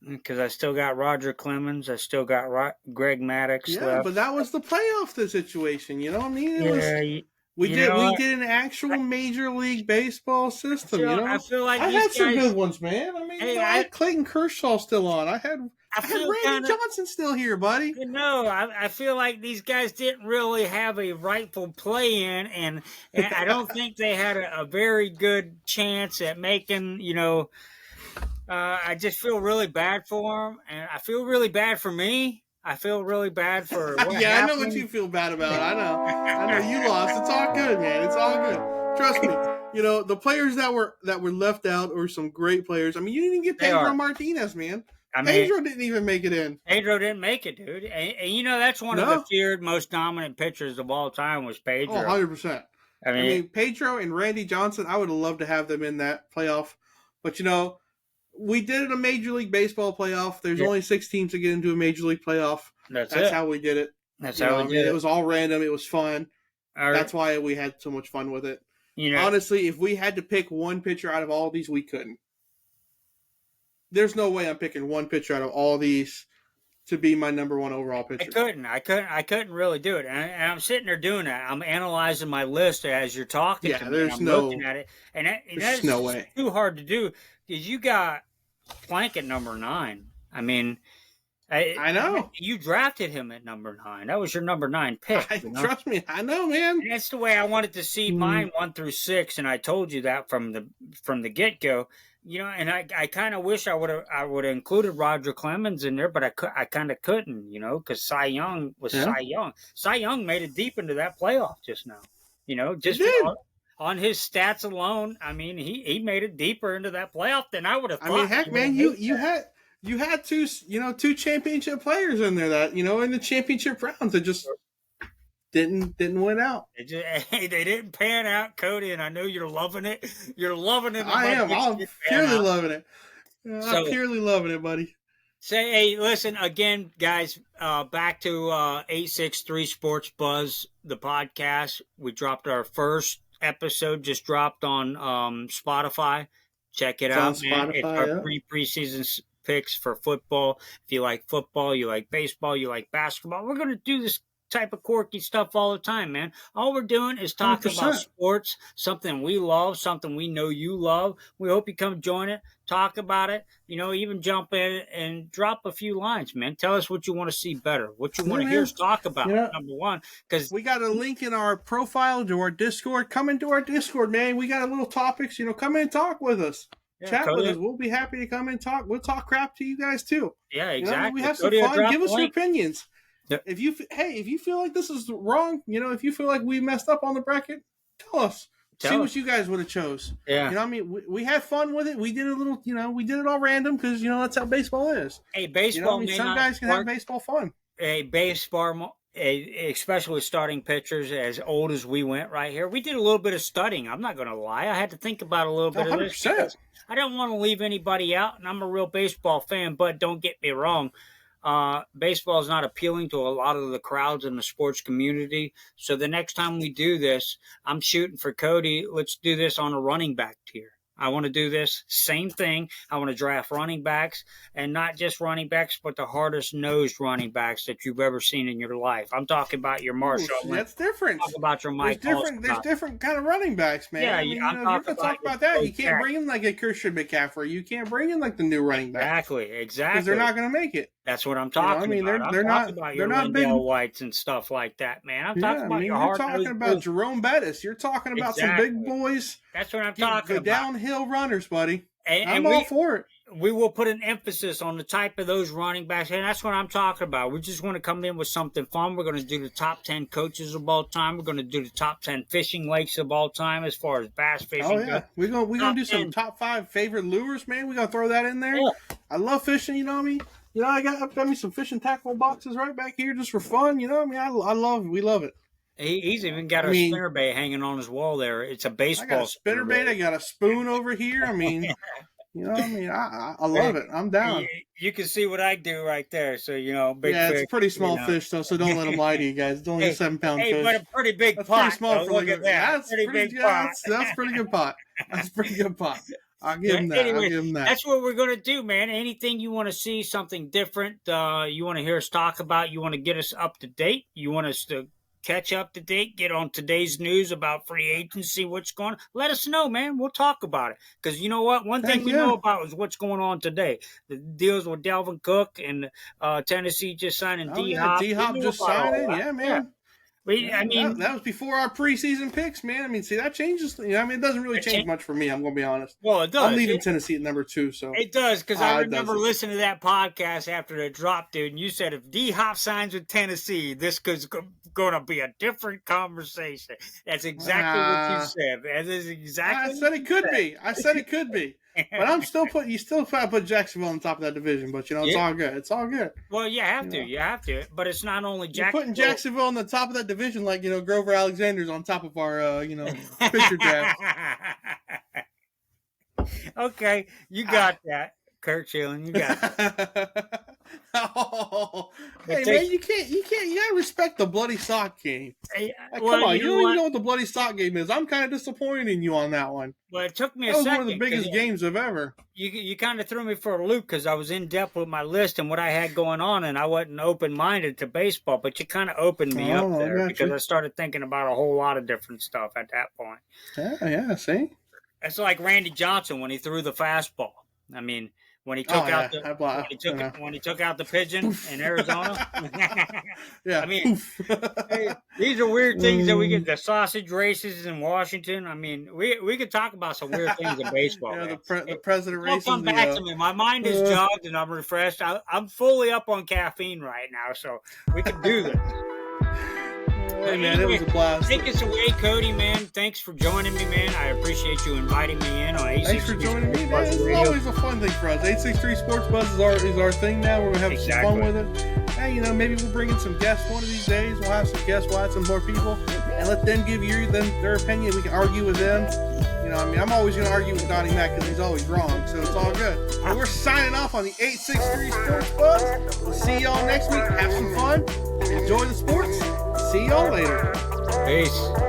Because I still got Roger Clemens, I still got Greg Maddux. Yeah, left. But that was the playoff situation. You know what I mean? We did an actual Major League Baseball system. I feel like I had some good ones, man. I mean, I had Clayton Kershaw still on. I had Randy Johnson still here, buddy. I feel like these guys didn't really have a rightful play in, and I don't think they had a very good chance at making, I just feel really bad for them, and I feel really bad for me. I feel really bad for what happened. I know what you feel bad about. I know you lost. It's all good, man. It's all good. Trust me. The players that were left out were some great players. I mean, you didn't even get Pedro Martinez, man. Pedro didn't even make it in. Pedro didn't make it, dude. And that's one of the feared, most dominant pitchers of all time was Pedro. Oh, 100%. I mean, Pedro and Randy Johnson, I would have loved to have them in that playoff. But, we did it a Major League Baseball playoff. There's only 6 teams to get into a Major League playoff. That's how we did it. That's how we did it. It was all random. It was fun. That's why we had so much fun with it. Honestly, if we had to pick one pitcher out of all these, we couldn't. There's no way I'm picking one pitcher out of all these to be my number 1 overall pitcher. I couldn't really do it. And I'm sitting there doing that. I'm analyzing my list as you're talking to me. I'm looking at it. And that's no way. Too hard to do because you got Plank at number 9. I mean, I know. You drafted him at number 9. That was your number 9 pick. Trust me. I know, man. And that's the way I wanted to see mine 1 through 6. And I told you that from the from the get go. And I kind of wish I would have included Roger Clemens in there, but I kind of couldn't, because Cy Young was Cy Young. Cy Young made it deep into that playoff just now. Just on his stats alone. I mean, he made it deeper into that playoff than I would have thought. I mean, heck, man, you had two championship players in there that in the championship rounds that just didn't win out. They didn't pan out, Cody, and I know you're loving it. You're loving it. I am. I'm purely loving it. I'm purely loving it, buddy. Say, hey, listen again, guys. Back to 863 Sports Buzz, the podcast. We dropped our first episode. Just dropped on Spotify. Check it out, man. It's our preseason picks for football. If you like football, you like baseball, you like basketball, we're going to do this type of quirky stuff all the time, man. All we're doing is talking 100%. About sports, something we love, something we know you love. We hope you come join it, talk about it, even jump in and drop a few lines, man. Tell us what you want to see better, what you want to hear us talk about, number one. Because we got a link in our profile to our Discord. Come into our Discord, man. We got a little topics, come in and talk with us. Chat with us. We'll be happy to come and talk. We'll talk crap to you guys too. Yeah, exactly. We have some fun. Give us your opinions. Yep. If you feel like this is wrong, if you feel like we messed up on the bracket, tell us. See what you guys would have chose. Yeah. We had fun with it. We did a little, we did it all random because, that's how baseball is. Hey, baseball. Some guys can have baseball fun. Hey, baseball, especially with starting pitchers as old as we went right here. We did a little bit of studying. I'm not going to lie. I had to think about a little bit 100%. Of this. I don't want to leave anybody out, and I'm a real baseball fan, but don't get me wrong. Baseball is not appealing to a lot of the crowds in the sports community. So the next time we do this, I'm shooting for Cody. Let's do this on a running back tier. I want to do this same thing. I want to draft running backs, and not just running backs, but the hardest nosed running backs that you've ever seen in your life. I'm talking about your Marshall. That's different. Talk about your Mike. There's different kind of running backs, man. Yeah, you're going to talk about that. You can't bring in like a Christian McCaffrey. You can't bring in like the new running back. Exactly. Because they're not going to make it. That's what I'm talking about. They're not big Whites and stuff like that, man. I'm talking about your hard. You're talking about Jerome Bettis. You're talking about some big boys. That's what I'm talking about. Downhill runners, buddy. I'm all for it. We will put an emphasis on the type of those running backs, and that's what I'm talking about. We just want to come in with something fun. We're going to do the top 10 coaches of all time. We're going to do the top 10 fishing lakes of all time as far as bass fishing. Oh, yeah. We're going to do some top 5 favorite lures, man. We're going to throw that in there. Yeah. I love fishing, you know what I mean? I got me some fishing tackle boxes right back here just for fun. You know what I mean? We love it. He's even got a spinnerbait hanging on his wall there. It's a baseball. I got a spinnerbait. I got a spoon over here. I mean, you know what I mean? I love it. I'm down. You can see what I do right there. So, big fish. It's a pretty small fish, though, so don't let them lie to you guys. It's only a 7-pound fish. Hey, but a pretty big That's pot. Pretty small for look at that. That's pretty big pot. That's pretty good pot. That's pretty good pot. I'll give him that. Anyway, I'll give him that. That's what we're going to do, man. Anything you want to see, something different, you want to hear us talk about, you want to get us up to date, you want us to catch up to date, get on today's news about free agency, what's going on, let us know, man. We'll talk about it. Because you know what? One thing we know about is what's going on today. The deals with Dalvin Cook and Tennessee just signing D-Hop. D-Hop just signing, yeah, man. Yeah. I mean, that was before our preseason picks, man. I mean, see, that changes. It doesn't really change much for me. I'm going to be honest. Well, it does. I'm leaving Tennessee at number 2, so it does because I remember listening to that podcast after the drop, dude, and you said if D-Hop signs with Tennessee, this is going to be a different conversation. That's exactly what you said. That is exactly. I said it could be. I said it could be. But I'm still putting. You still try to put Jacksonville on top of that division, but it's all good. It's all good. Well, you have to. You have to. But it's not only Jacksonville. You're putting Jacksonville on the top of that division, like Grover Alexander's on top of our pitcher draft. Okay, you got that, Kurt Schilling. You got that. Hey man, you gotta respect the bloody sock game. Hey, come on, you don't even know what the bloody sock game is. I'm kind of disappointed in you on that one. Well, it took me that a was second. One of the biggest games of ever. You kind of threw me for a loop because I was in depth with my list and what I had going on, and I wasn't open-minded to baseball. But you kind of opened me up there because I started thinking about a whole lot of different stuff at that point. Yeah, see? It's like Randy Johnson when he threw the fastball. I mean, when he took when he took out the pigeon in Arizona. Yeah, I mean, hey, these are weird things that we get. The sausage races in Washington. I mean, we could talk about some weird things in baseball. Yeah, man. the president races. Come back to me. My mind is jogged and I'm refreshed. I'm fully up on caffeine right now, so we can do this. Hey, man, it was a blast. Take us away, Cody, man. Thanks for joining me, man. I appreciate you inviting me in on 863. Thanks for joining me, man. It's always a fun thing for us. 863 Sports Buzz is our thing now. We're going to have some fun with it. Hey, you know, maybe we'll bring in some guests one of these days. We'll have some guests, we'll have some more people, and let them give you their opinion. We can argue with them. You know, I mean, I'm always going to argue with Donnie Mac because he's always wrong, so it's all good. But we're signing off on the 863 Sports Buzz. We'll see y'all next week. Have some fun. Enjoy the sports. See y'all later. Peace.